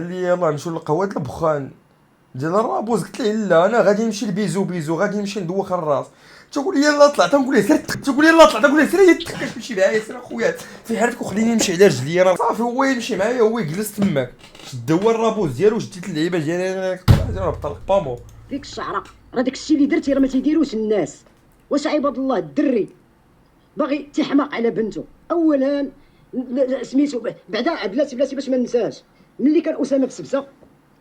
يلاه نمشيو لقوه البخان ديال الرابوز. قلت له لا انا غادي نمشي البيزو غادي نمشي ندوخ الراس. تقول لي يلاه طلع تنقول له سير، تقول لي يلاه طلع تنقول له سير تمشي معايا سير اخويا في حالتك وخليني نمشي على رجلي انا صافي. هو يمشي معايا هو يجلس تماك شد هو الرابوز ديالو شديت اللعيبه ديالي انا بطلق بامو فيك الشعره. راه داك الشيء اللي درتي راه ما تيديروش الناس. واش عباد الله الدري باغي تحماق على بنته اولا سميتو بعدا بلاتي باش ما ننساش ملي كان اسامه في سبسه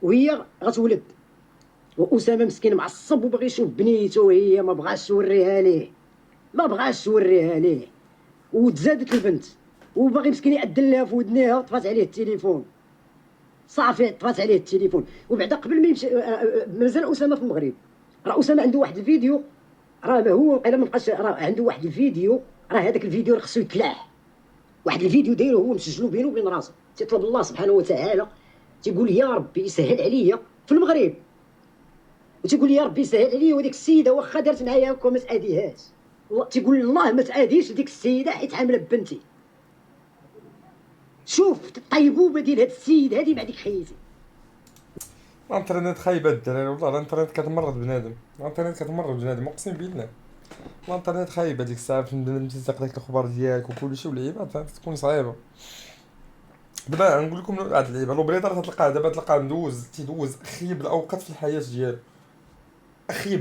وهي غتولد واسامه مسكين معصب وباغي يشوف بنيته وهي ما بغاش توريها ليه وتزادت البنت وباغي مسكين يأذن لها في ودنيها. طفات عليه التليفون صافي، طفات عليه التليفون. وبعدا قبل ما يمشي مازال اسامه في المغرب. راه اسامه عنده واحد الفيديو، راه هو الا ما بقاش راه عنده واحد الفيديو، راه هذاك الفيديو راه خصو يتلاح. واحد الفيديو دايره هو مسجلو بينه وبين راسه، تيطلب الله سبحانه وتعالى تيقول يا ربي يسهل عليا في المغرب، وتيقول يا ربي يسهل عليا وديك السيده واخا دارت معايا هكا ما تاديهاش. والله تيقول الله ما تاديش ديك السيده حيت حامله بنتي. شوف الطيبوبه ديال هاد السيد هادي بعديك خيتي. الانترنت خايبه الدراري والله. الانترنت كتمرض بنادم اقسم بالله. الانترنت خايبه ديك الساعه فين بنادم تيساق داك الاخبار ديالك وكلشي واللعيبات تكون صعيبه. دابا نقول لكم واحد اللعيبه لو بليطر تلقاه تيدوز اخيب الاوقات في الحياه ديالو. اخيب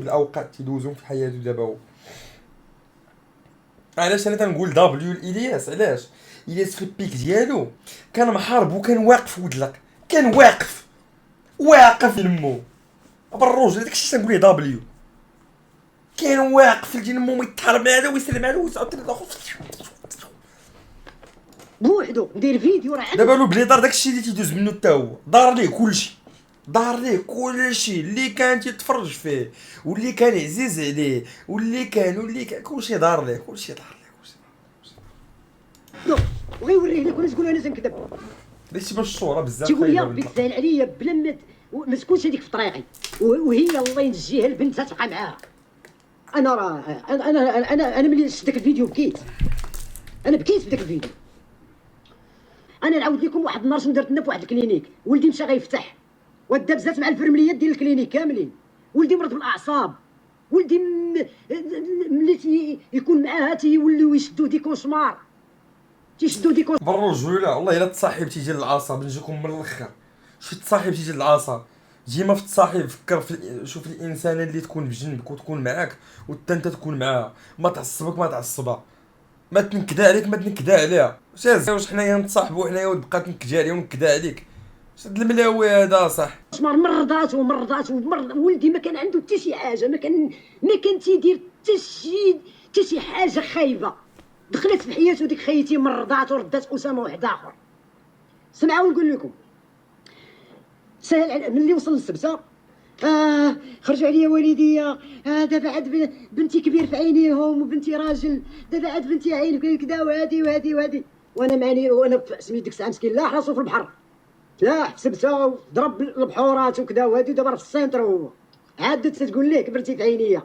الاوقات تيدوزهم في حياته دابا هو. علاش انا تنقول دبليو الياس؟ علاش الياس في البيك ديالو كان محارب وكان واقف ودلق، كان واقف لمو بالروج. هذاك الشيء تنقول ليه دبليو كان واقف لجنمو يتحارب هذا ويسلم على بوحدو ندير فيديو راه دابا لو بليطار داك الشيء اللي تيدوز منه حتى هو دار ليه كلشي اللي كان تيتفرج فيه واللي كان عزيز عليه واللي كان كلشي دار ليه وغيوريه لك ولا تقول انا تنكذب. داكشي باش الصوره بزاف تيقول يا ربي تسهل عليا بلا ما تكونش هذيك في طريقي وهي الله ينجيها البنت تبقى معاها. انا راه انا ملي شفت داك الفيديو بكيت في داك الفيديو. انا نعاود لكم واحد النهار شنو درت لنا في واحد الكلينيك. ولدي مشى غيفتح ودا بزاف مع الفرمليات ديال الكلينيك كاملين. ولدي مرض بالاعصاب. ولدي ملي يكون معاها تيوليو يشدو دي كوشمار بالرجوله. والله الا تصاحبتي ديال العصب نجيكم من الاخر. شي تصاحبتي ديال العصب ديما في التصاحب فكر في شوف الانسانه اللي تكون بجنبك وتكون معاك وحتى انت تكون معاها. ما تعصبك ما تعصبها، ما تنكدا عليك ما تنكدا عليها. واش حنايا نتصاحبوا حنايا وتبقى تنكدا عليا ونكدا عليك؟ شد الملاوي هذا صح. مرضات ولدي ما كان عنده حتى شي حاجه، ما كان تيدير حتى شي حاجه خايبه. دخلت في حياته ديك خيتي مرضات وردات اسامه واحد اخر. سمعوا نقول لكم سهل ملي وصل للسبته خرجوا عليا والديا. دابا عاد بنتي كبير في عينيهم وبنتي راجل. دابا عاد بنتي عين كذا وهادي وانا معني وانا سميت ديك الساعه مسكين لاح راسو في البحر، لاح في سبته ضرب البحورات وكذا وهادي. دابا في السنتر هو عاد تقول ليه كبرتي في عينيا،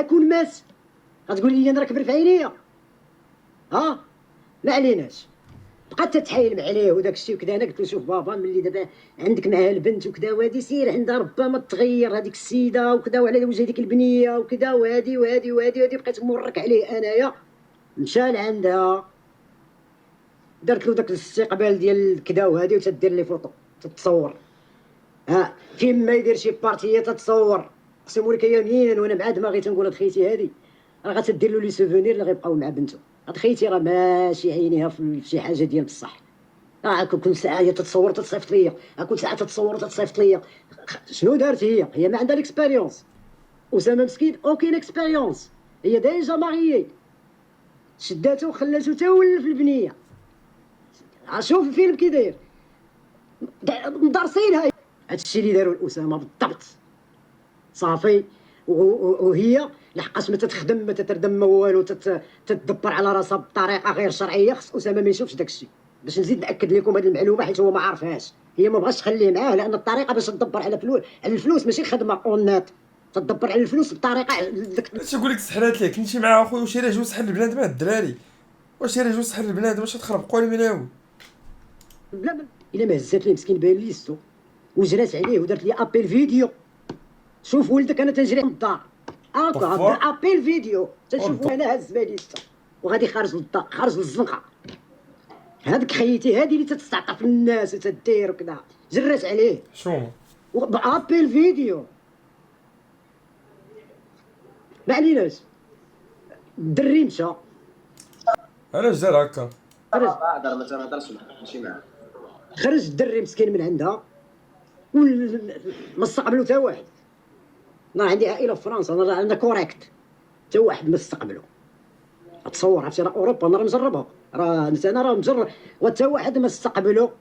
كون مات غتقول لي انا راه كبر في عينيا. ما عليناش. بقات تتحايل عليه وداك الشيء وكذا. انا قلت له شوف بابا، ملي دابا عندك معاها البنت وكذا وهادي، سير عندها ربما تغير هذيك السيده وكذا، وعلى وجه هذيك البنيه وكذا وهادي وهادي وهادي وهادي. بقيت مورك عليه انايا. مشى لعندها، درت له داك الاستقبال ديال كذا وهادي، وتدير لي فوطو تتصور. فين ما يدير شي بارتي هي تتصور. قسموا لك يمين وانا مع دماغي تنقول هاد خيتي هادي راه غتدير له لي سوفونير اللي غيبقاو مع بنته. هاد خيتي راه ماشي عينيها في شي حاجه ديال بصح. كل ساعه هي تتصور تتصيفط ليا، كل ساعه تتصور تتصيفط ليا. شنو دارت هي ما عندها ليكسبيريونس. اسامه مسكين اوكين اكسبيريونس، هي ديجا ماريي. شداتو وخلاتو تولف البنيه. شوف الفيلم كي داير، مدرسينها. هادشي اللي داروا لاسامه بالضبط. صافي. وهي لحقاش ما تتخدم ما تتردم ما والو، تتدبر على راسها بطريقه غير شرعيه. خص اسامه ما يشوفش داكشي. باش نزيد ناكد لكم هذه المعلومه حيت هو ما عارفهاش. هي ما بغاش تخليه معاه، لان الطريقه باش تدبر على الفلوس ماشي خدمه اونات. تدبر على الفلوس بطريقه اش نقول لك سحرات ليه. كنتي مع اخويا وشي راه جو سحر البنادم هاد الدراري. واش راه جو سحر البنادم واش تخربقوا لي مناوي. بلا الا ما هزات لي مسكين باين ليستو وجرات عليه ودارت لي ابيل فيديو. شوف ولدك انا تنجري من الدار ابيل فيديو تنشوف انا هز باليستا وغادي خارج للدار خارج للزنقه. هذيك خيتي هذه اللي تتستعطف الناس وتدير وكذا، جرات عليه شو بابيل فيديو. ما عليناش. الدري مشى. علاش دار هكا؟ هضر ما تهضرش معاه ماشي معاه. خرج الدري مسكين من عندها ما استقبلو حتى واحد. انا عندي عائله في فرنسا، انا عندنا كوريكت حتى واحد ما استقبلو. اتصور عرفتي راه اوروبا انا راه مجربها، انا راه مجرب وحتى واحد ما استقبلو.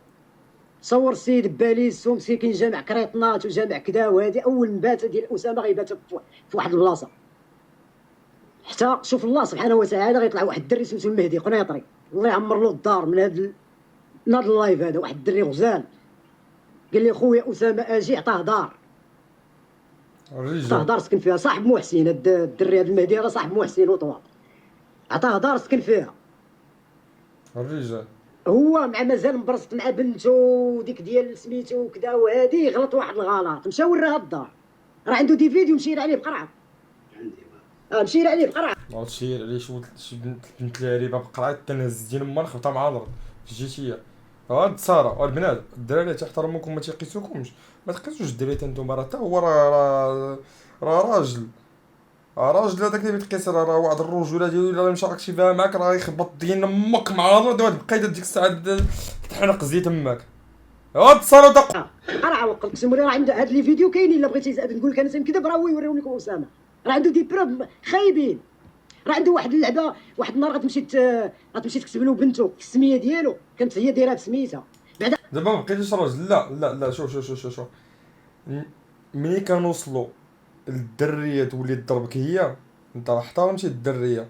صور السيد باليس ومسكين جامع كريطنات وجامع كذا وهذه. اول مبات ديال اسامه غيبات في واحد البلاصه، حتى شوف الله سبحانه وتعالى غيطلع واحد الدري سميتو المهدي قنيطري، الله يعمر له الدار من هذا اللايف هذا. واحد الدري غزال قال لي خويا اسامه اجي، عطاه دار. عطاه دار سكن فيها، صاحب محسن. الدري هذا المهدي راه صاحب محسن وطوال. عطاه دار سكن فيها. الرجال هو مع مازال مبرزط مع بنته وديك ديال سميتو وكذا وهادي، غلط واحد الغلط مشى وراها الدار. راه عنده دي فيديو مشير عليه بقرعه. مشير عليه بقرعه. مشير عليه شي بنت العريبه بقرعه تنهز دين ما نخبطها مع الارض في الجيتيه. هاد ساره والبنات الدراري تحترموكم ما تيقيسوكمش. ما تقيسوش الدراري انتوما، راه حتى هو راه راجل. راجل هذاك اللي بيتقيس راه واحد الرجوله ديالو. الا مشى راكشي فيها معاك راه يخبط ديال امك مع الارض. بقيت ديك الساعه تحنق زيت امك. هاد ساره قرعه وقل قسم بالله. راه عنده هاد لي فيديو كاينين. الا بغيتي نقول لك انا تنكذب راه هو يوريهم لكم اسامه. راه عنده دي بروف خايبين. راه عنده واحد اللعبه، واحد النهار غتمشي تكتب له بنته السميه ديالو، كانت هي دايرها بسميتها. بعدا دابا ما بقيتيش راجل. لا شوف ملي كنوصلوا الدريه تولي تضربك هي، انت راه احترمتي الدريه،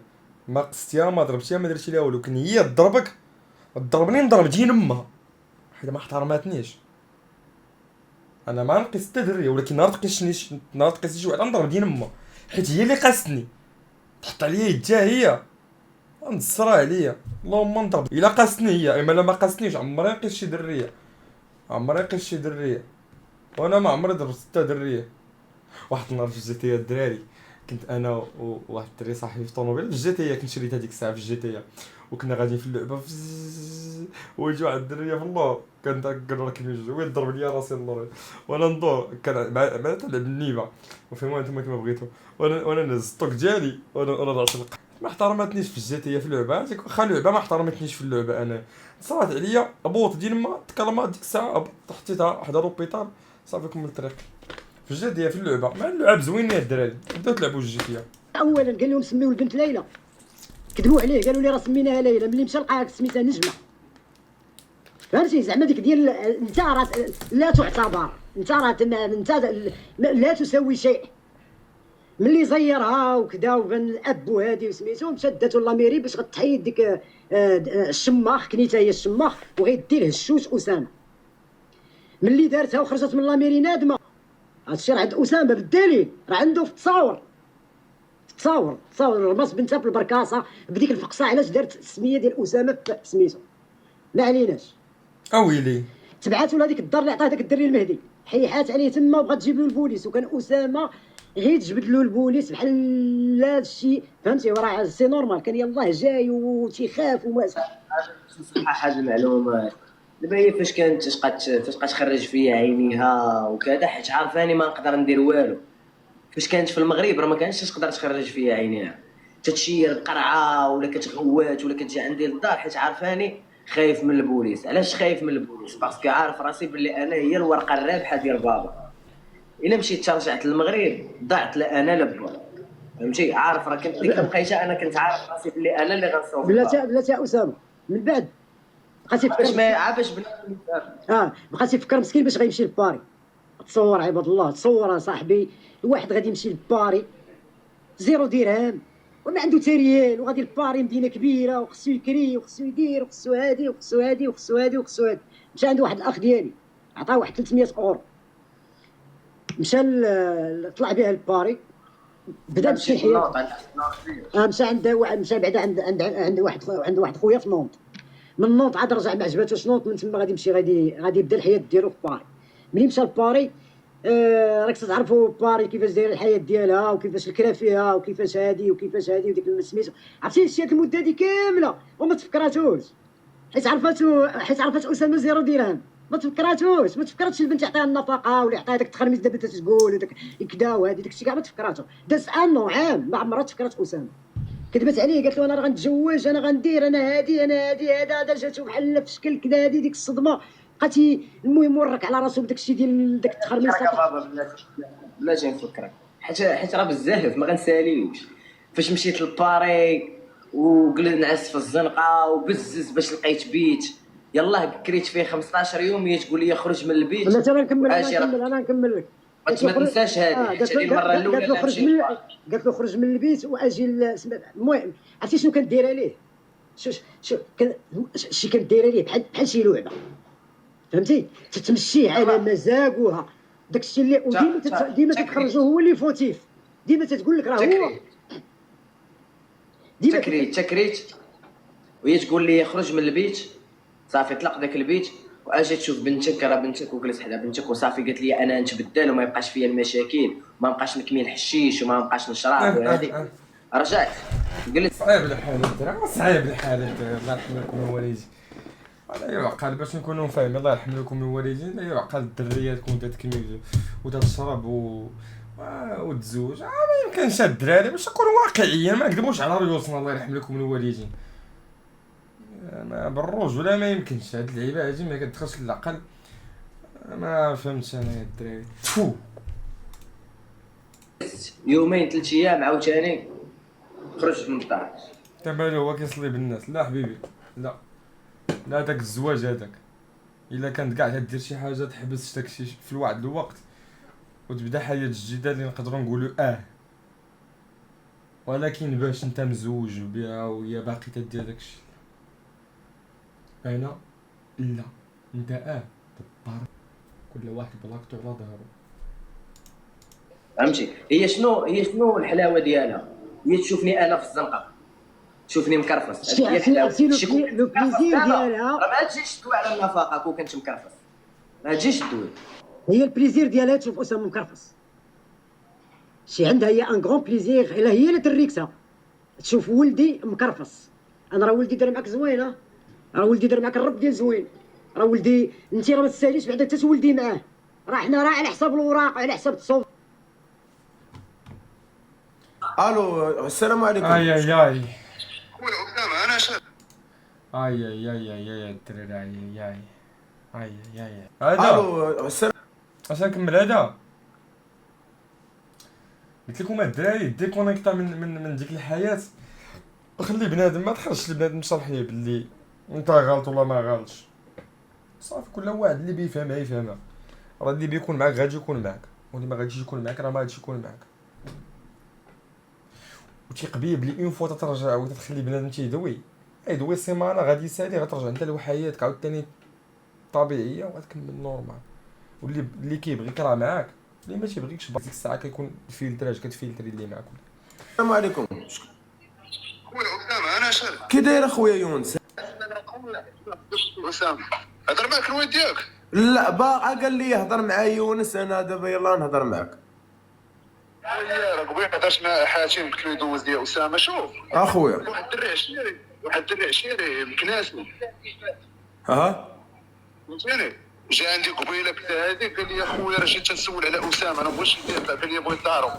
ما قستيها ما ضربتيها ما درتي لها والو. كان هي تضربك تضربني نضرب دين امها حيت ما احترماتنيش. انا ما نقيس حتى دريه، ولكن نهار تقيسني شي واحد نضرب دين امها حيت هي اللي قاستني. تحط عليا يدها هي نصرا عليا. اللهم نضرب الا قاستني هي. اما لا ما قاستنيش عمري نقيس شي دريه. وانا ما عمري ضربت حتى دريه. واحد النهار في الجيتيه الدراري كنت انا وواحد الدري صاحبي في طوموبيل في الجيتيه. كنت شريت هذيك الساعه في الجيتيه وكنا غاديين في اللعبه ويجي واحد الدريه في اللور كان راكب يجي ويضرب ليا راسي اللور وانا ندور. كان مع تلعب النيبه وفهموا انتم كيما بغيتو. وانا نهز الطوك ديالي وانا نعطي. ما احترمتنيش في الجيتيه في اللعبه هذيك. واخا اللعبه ما احترمتنيش في اللعبه. انا صرات عليا ابوط ديال ما تكلمات ديك الساعه حطيتها حدا لوبيطال صافي كملت الطريق في الجيتيه في اللعبه. مع اللعب زوينين الدراري بداو تلعبوا الجيتيه. اولا قال لهم سميو البنت ليلى، كذبوا عليه قالوا لي راه سميناها ليلى. ملي مشى لقاها سميتها نجمه. فهمتي زعما ديك ديال انت راه لا تعتبر، انت راه انت لا تسوي شيء. ملي زيرها وكذا وبان الاب وهادي وسميتو مشات داتو لاميري باش غتحيد ديك الشماخ. كنيتها هي الشماخ وغيدير هشوش اسامه. ملي دارتها وخرجت من لاميري نادمه هادشي راه عند اسامه بالدليل، راه عنده في تصاور رماس بنتها في البركاسه بديك الفقصه. علاش دارت السميه ديال اسامه في سميتو؟ ما عليناش. اويلي تبعاتو لهاديك الدار اللي عطاه داك الدري المهدي، حيحات عليه تما وبغات تجيب له البوليس، وكان اسامه غير تجبد له البوليس بحال هادشي، فهمتي؟ وراه سي نورمال، كان يلاه جاي وتيخاف وما نصحح هاد المعلومات. دابا هي فاش بقات تخرج فيا عينيها وكذا، حيت عارفاني ما نقدر ندير والو. فاش كانت في المغرب راه ما كانش تقدر تخرج فيا عينيها، تتشير بقرعه ولا كتغوات ولا كتجي عندي للدار، حيت عارفاني خايف من البوليس. علاش خايف من البوليس؟ باسكو عارف راسي بلي انا هي الورقه الرابحه ديال بابا. الا مشيت ترجعت للمغرب ضعت لا انا لا بابا، فهمتي؟ عارف راه كنت ديك الوقيته انا كنت عارف راسي بلي انا اللي غنصوب بلاتي اسامه. من بعد بقيتي باش تفكر ما عافاش بنادم بقيتي تفكر مسكين باش غيمشي لباري. تصور عباد الله، تصور صاحبي الواحد غادي يمشي لباري 0 درهم وما عنده حتى ريال، وغادي لباري مدينه كبيره وخصو يكري وخصو يدير وخصو هادي وخصو هادي وخصو هادي وخصو هادي. مشى عند واحد الاخ ديالي عطاه واحد 300 اورو، مشى طلع بها لباري، بدا بشي حياه. مشى مشى بعدا عند واحد خويا في نونط. من نونط عاد رجع ما عجباتوش نونط، من تما غادي يمشي غادي يبدا الحياه ديالو في باري. ملي مشى لباري راك تعرفوا باري كيفاش دايره الحياه ديالها وكيفاش الكرا فيها وكيفاش هادي وكيفاش هادي وديك سميتو. عرفتي هادشي هاد المده هادي كامله وما تفكراتوش، حيت عرفات اسامه 0 درهم. ما تفكراتش البنت يعطيها النفقه ولا يعطيها داك التخرميس دابا تتقول وداك يكدا وهادي داكشي كاع ما تفكراتو. داز انو عام ما عمرها تفكرات اسامه. كذبت عليه قالت له انا راه غنتزوج، انا غندير، انا هادي هذا جاتو بحال في شكل كذا هادي ديك الصدمه بقاتي. المهم ورك على راسو بداك الشيء ديال داك التخرميس. بلاتي نفكرك، حيت راه بزاف ما غنساليوش. فاش مشيت لباري وقلت نعس في الزنقه وبزز باش لقيت بيت، يلاه كريت فيه 15 يوم، هي تقول لي خرج من البيت. لا انا نكمل لك. ما تنساش هذه المره الاولى قالت له خرج من البيت واجي المهم عرفتي شنو كانت دايره ليه؟ شي كانت دايره ليه بحال شي لعبه، فهمتي؟ تتمشيه على مزاجها داك الشيء اللي ديما تتخرجوا هو اللي فوتيف، ديما تتقول لك راه هو ديما تكريت وهي تقول لي خرج من البيت. صافي طلق داك البيت واجي تشوف بنتك، راه بنتك وجلس حدا بنتك، وصافي قالت لي انا نتبدل وما يبقاش فيا المشاكل وما نبقاش نكمي الحشيش وما نبقاش نشرب وهذه. رجعت قلت صعيب الحال الدراري، صعيب الحال الدراري. الله يرحم لكم الوالدين. هذا يعقل باش نكونوا فاهمين. الله يرحم لكم الوالدين. لا يعقل الدريات تكون تتكمي وتشرب وتزوج. ما يمكنش الدراري باش نكونوا واقعيين، ما نكذبوش على ريوسنا. الله يرحم لكم الوالدين. ما بالرجوله ما يمكنش. هاد اللعيبه هادي ما كتدخلش للعقل. ما فهمتش انا يا الدراري. تفو يومين 3 ايام عاوتاني خرجت من الدار. تبان هو كيصلي بالناس. لا حبيبي لا داك الزواج هذاك الا كانت كاع تدير شي حاجه تحبس داكشي في واحد الوقت وتبدا حياه جديده اللي نقدروا نقولوا ولكن باش انت مزوج بها وهي باقي تدير داكشي، انا لا انت بالضرب كل واحد بلاكتو على ظهره. فهمتي؟ هي شنو الحلاوه ديالها؟ هي تشوفني انا في الزنقه، تشوفني مكرفس. هي الحلاوه لو بليزير ديالها راه ما تجيش تدوي على النفقه كون كنت مكرفس، ما تجيش تدوي. هي البليزير ديالها تشوف اسامه مكرفس. شي عندها هي ان غون بليزير الا هي اللي تريكسها تشوف ولدي مكرفس. انا راه ولدي دار معاك زوينه، راه ولدي دار معاك الرب ديال زوين، راه ولدي انت راه ما تستاهليش بعدا حتى تولدي معاه، راه حنا راه على حساب الوراق وعلى حساب التصوت. الو السلام عليكم. اي خويا اسامه انا شاب. اي الدراري. هذا الو السلام. اش نكمل هذا. قلت لكم الدراري ديكونيكتا من ديك الحياه. خلي بنادم ما تخرجش لبنادم شرح ليه باللي انت غلط ولا ما غلطش. صافي كل واحد اللي بيفهمها يفهمها. راه اللي بيكون معاك غادي يكون معاك، واللي ما غاديش يكون معاك راه ما غاديش يكون معاك. وتيقبي بلي اون فوا تترجع وتخلي بنادم يدوي سيمانه غادي يسالي غترجع انت لحياتك عاوتاني طبيعيه وغتكمل نورمال. واللي كيبغيك راه معاك اللي ما تيبغيكش ديك الساعه كيكون الفلتراج كتفلتري اللي معاك. السلام عليكم. خويا اسامه انا شارك. كي داير اخويا يونس؟ اسامه هضر معاك الواد ديالك. لا باقا قال لي هضر مع يونس، انا دابا يلاه نهضر معاك. يا راه قبيله هضرت مع حاتم قلت له يدوز لي اسامه. شوف اخويا واحد الدري عشيري مكناسني ها فهمتيني. جا عندي قبيله كدا هذيك قال لي اخويا راه جيت تنسول على اسامه انا بغيتش ندير. قال لي بغيت دارو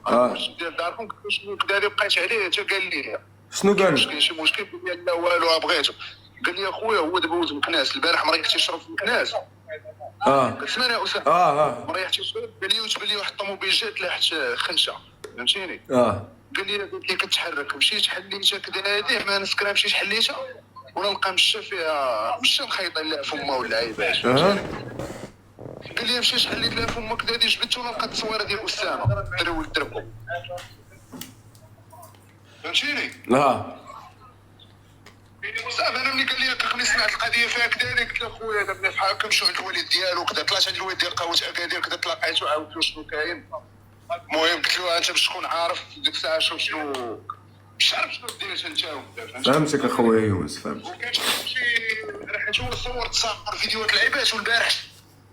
انا بغيتش ندير داركم. قلت له شنو كدا اللي بقيت عليه حتى قال لي شنو قال لك؟ كاين شي مشكل. قال لي لا والو بغيتو. قال لي اخويا هو دابا ولد مكناس البارح مريح تيشرب في مكناس. كتسمعني يا اسامه؟ مريح تيشرب. قال لي وجب لي واحد الطوموبيل جات لاحت خنشه فهمتيني. قال لي قلت لي كتحرك. مشيت حليتها كدا هذه ما نسكرها. مشيت حليتها ولا نلقى مشى فيها مشى مخيطه لا فما ولا عيبات. قال لي مشيت حليت لها فما كدا هذه جبت ولا لقيت التصويره ديال اسامه الدري ولد دربو فهمتيني. صافي انا ملي قال لي خليني سمعت القضيه فيها كذا قلت له خويا دابا بحال هكا نمشيو عند الوالد ديالو كذا. طلعت عند الوالد ديال قهوه اكادير كذا تلاقيت وعاودت له شنو كاين. المهم قلت له انت باش تكون عارف ديك الساعه شنو مش عارف شنو ديرت انت وكذا. فهمتك اخويا يونس فهمت. وكان شي رحت هو صور فيديوهات العيبات. والبارح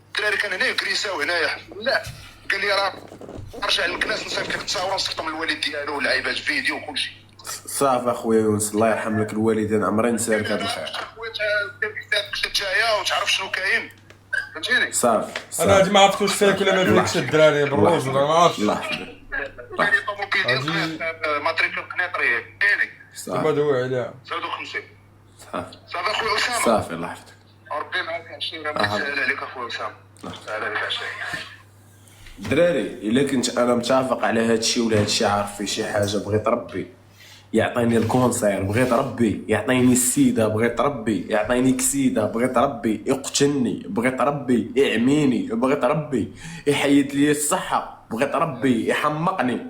الدراري كان هنا كريساو هنايا لا قال لي راه نرجع للكناس نصيفط لك التصاور ونصيفطهم للوالد ديالو والعيبات فيديو وكلشي. صافي اخويا يونس الله يرحم لك الوالدين، عمري نسالك هذا الخير. خويا انت جايه وتعرف شنو كاين فهمتيني. صافي انا هادي ما عرفتش واش فيها كي ما فيكش الدراري بالروج ولا ما عرفتش. الله يحفظك. يعني طوموبيل ديال ماتريكل قنيطري كايني دابا دوي عليها 59. صافي صافي اخويا اسامه. صافي الله يحفظك. ربي معاك هادشي راه سهل عليك اخويا اسامه. سهل عليك هادشي. دراري الا كنت انا متفق على هذا الشيء ولا هذا الشيء عارف فيه شي حاجه بغيت ربي يعطيني الكونسير، بغيت ربي يعطيني السيده، بغيت ربي يعطيني كسيده، بغيت ربي يقتلني، بغيت ربي يعميني، بغيت ربي يحيد لي الصحه، بغيت ربي يحمقني،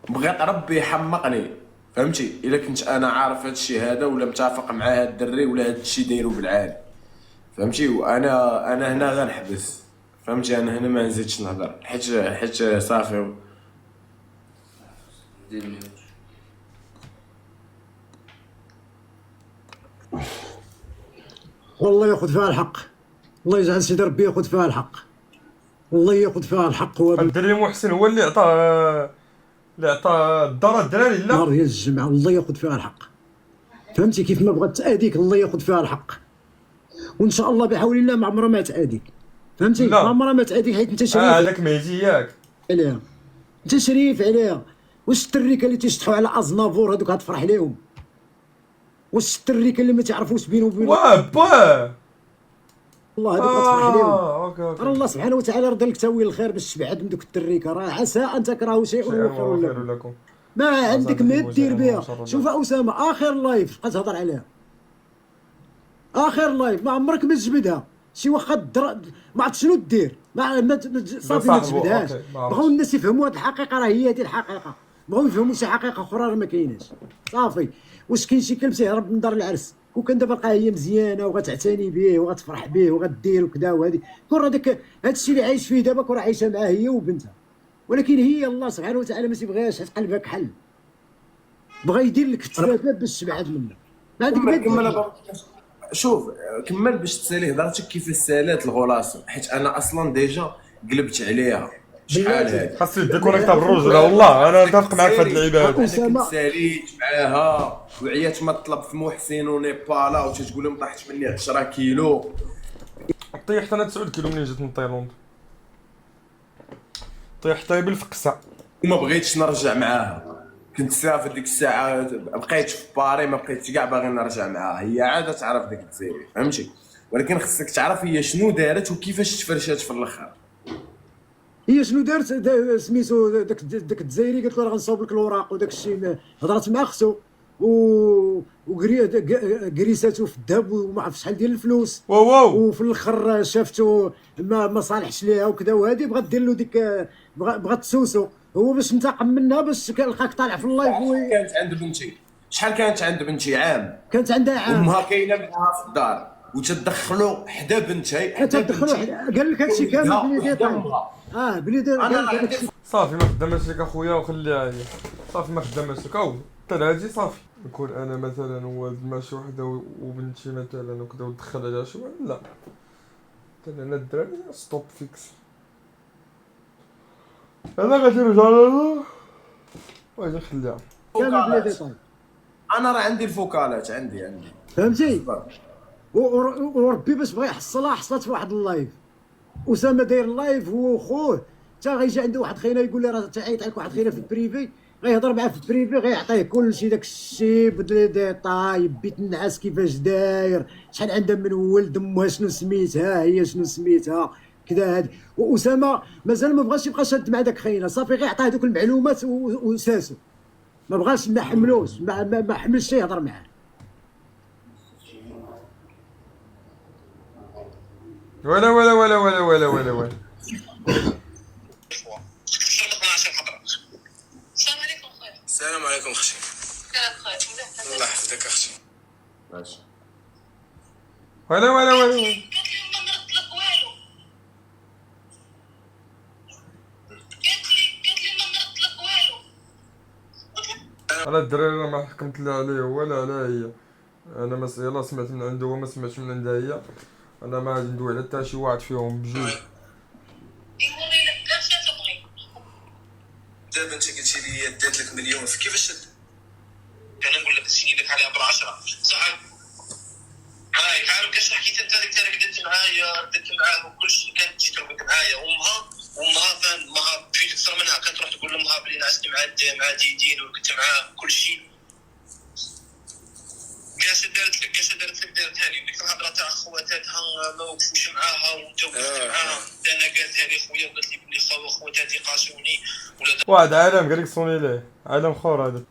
بغيت ربي يحمقني. فهمتي؟ الا كنت انا عارف هذا الشيء هذا ولا متفق مع هذا الدري ولا هذا الشيء دايرو بالعالي فهمتي. وانا هنا غنحبس فهمتي. انا هنا ما نزيدش نهضر حيت صافي. والله ياخذ فيها الحق. الله يجعل سيدي ربي ياخذ فيها الحق. والله ياخذ فيها الحق. هو الدري محسن هو اللي عطى الدار الدراري لا نهار ديال الجمعه. الله ياخذ فيها الحق. فهمتي كيف ما بغات تأذيك الله ياخذ فيها الحق. وان شاء الله بحول الله ما عمرها ما تأذيك. فهمتي؟ ما عمرها ما تأذيك حيت انت شريف. هذاك مهدي ياك عليها. انت شريف عليها. واش التريكه اللي تيشطحوا على ازنافور هذوك غتفرح ليهم؟ واش التريكه اللي ما تعرفوش بينهم وبين واه الله هذوك غتفرح ليهم؟ اوكي راه الله سبحانه وتعالى رضى لك تاويل الخير باش تبعد من دوك التريكه. راه عسى ان تكرهوا شيئا وهو خير لكم. ما عندك ما دير بها. شوف اسامه اخر لايف بقى تهضر عليها. اخر لايف ما عمرك ما تجبدها. شي واخا ما عرفت شنو دير صافي ما تجبدهاش. بغاو الناس يفهموا هذه الحقيقه راه هي هذه الحقيقه. بغاو يفهموا شي حقيقه اخرى راه ما كايناش. صافي واش كاين شي كلب تيهرب من دار العرس وكان دابا لقاها هي مزيانه وغتعتني به وغتفرح به وغدير وكذا وهذه كون هذاك هذا الشيء اللي عايش فيه دابا كون عايشه معاه هي وبنتها. ولكن هي الله سبحانه وتعالى ما تيبغيهاش حيت قلبك حل. بغى يدير لك السبب باش تبعد منك. ما عندك ما كمل. شوف كمل باش تسالي هضرتك كيف سالات الغلاصه حيت انا اصلا ديجا قلبت عليها شحال هادي. خاصو يديكونيكتا بالرجل. والله انا نتفق معك في هاد العباد. ساليت معاها وعيات ما طلب في محسن ونيبالا وتتقول لهم طاحت مني 10 كيلو. طيحت انا 9 كيلو منين جيت من تايلاند. طيحت بالفقسه وما بغيتش نرجع معاها. كنت سافر ديك الساعه بقيت في باري ما بقيتش كاع باغي نرجع معاها. هي عاده تعرف ديك الجزائر فهمتي. ولكن خصك تعرف هي شنو دارت وكيفاش تفرشات في الاخر. هي شنو دارت سميتو داك الجزائري قالت له راه غنصاوب لك الوراق وداك الشيء. هضرات مع اختو وقريساتو في الذهب وما عرف شحال ديال الفلوس. وفي الاخر شافتو ما صالحش ليها وكذا وهذه بغات دير له ديك بغات تسوسو. هو باش انتقم منها باش كنلقاك طالع في اللايف. كانت عند بنتي شحال كانت عند بنتي؟ عام. كانت عندها عام. امها كاينه معاها في الدار. وتدخلوا حدا بنتي حتى تدخلوا قال لك هادشي كامل بلي دير بلي دير انا قال لك راه هادشي. عندي صافي ما خداماش لك اخويا وخليها هي صافي ما خداماش لك او حتى هادي صافي نكون انا مثلا والد مع شي وحده وبنتي مثلا وكذا ودخل عليها شي واحد لا حتى انا الدراري ستوب فيكس انا غادي نرجع لها وغادي نخليها كامل بلي دير. انا راه عندي الفوكالات عندي فهمتي وربي باش بغى يحصلها حصلت في واحد اللايف. اسامه داير اللايف هو وخوه حتى غيجي عنده واحد خينا يقول لي راه تعيط عليك واحد خينا في البريفي غيهضر معاه في البريفي غيعطيه كلشي داك الشيء بدلي ديطاي بيت النعاس كيفاش داير شحال عندها من ولد امها شنو سميتها هي شنو سميتها كذا هادي. واسامه مازال ما بغاش يبقى شاد مع داك خينا صافي غيعطيه دوك المعلومات وساسو ما بغاش ما حملوش ما حملش يهضر معاه. ولا ولا ولا ولا ولا ولا ولا السلام عليكم اختي. الله يحفظك اختي. ماشي. ولا ولا ولا ولا انا الدراري ما حكمت لا عليه ولا على هي. انا يلا سمعت من عنده وما سمعتش من عندها هي. انا ما غادي ندوي على حتى شي واحد فيهم بجوج. دابا انت قلتي لي دات لك مليون كيفاش انا نقول لك السيد لك عليها بالعشرة صح. هاي عارف كاش حكيت انت هذيك التاريخ درت معايا درت معاه وكل شيء كانت تجي تربط معايا وامها فان امها في اكثر منها كانت تروح تقول لامها بلي نعست مع ديدين وكنت معاه كل شيء. كاش دارت لك دارتها لي ديك الهضره تاع خواتاتها ما وقفوش معاها وانت وقفت معاها. انا قالتها لي خويا وقالت لي بلي خواتاتي قاسوني ولا واحد عالم قال لك صوني ليه عالم خور هذا.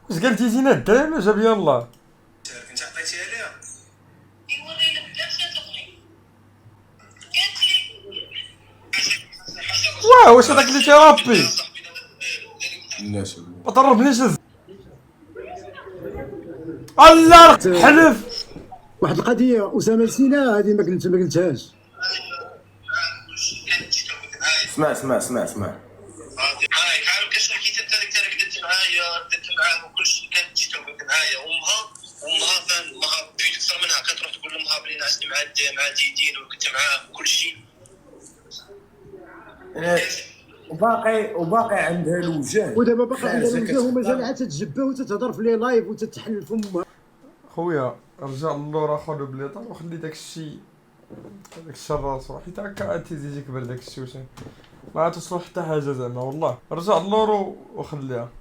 واش قالتي زينه الدراري ولا جاب لي الله؟ كنت عطيتيها ليها يوري لك كاش تبغي قالت لي واه واش هذاك اللي تيرابي لا ما طربنيش الله حلف. واحد القضيه اسامه نسينا هذه ما قلتهاش. اسمع هاي عارف كاش حكيت انت هذيك التاريخ درت معاه وكل شيء كانت تجي تربط معايا وامها فان امها في اكثر منها كانت تروح تقول لامها بلي نعست مع ديدين وكنت معاه وكل شيء. وباقي عندها الوجه ودابا باقي عندها الوجه ومازال عاد تتجبه وتتهضر في لي لايف وتتحل في امها. خويا رجع للور اخذ بليطه وخلي داك الشيء داك الشر راسو حيت هكا تيزيد يكبر داك الشيء ما تصلح حتى حاجه زعما والله رجع للور وخليها.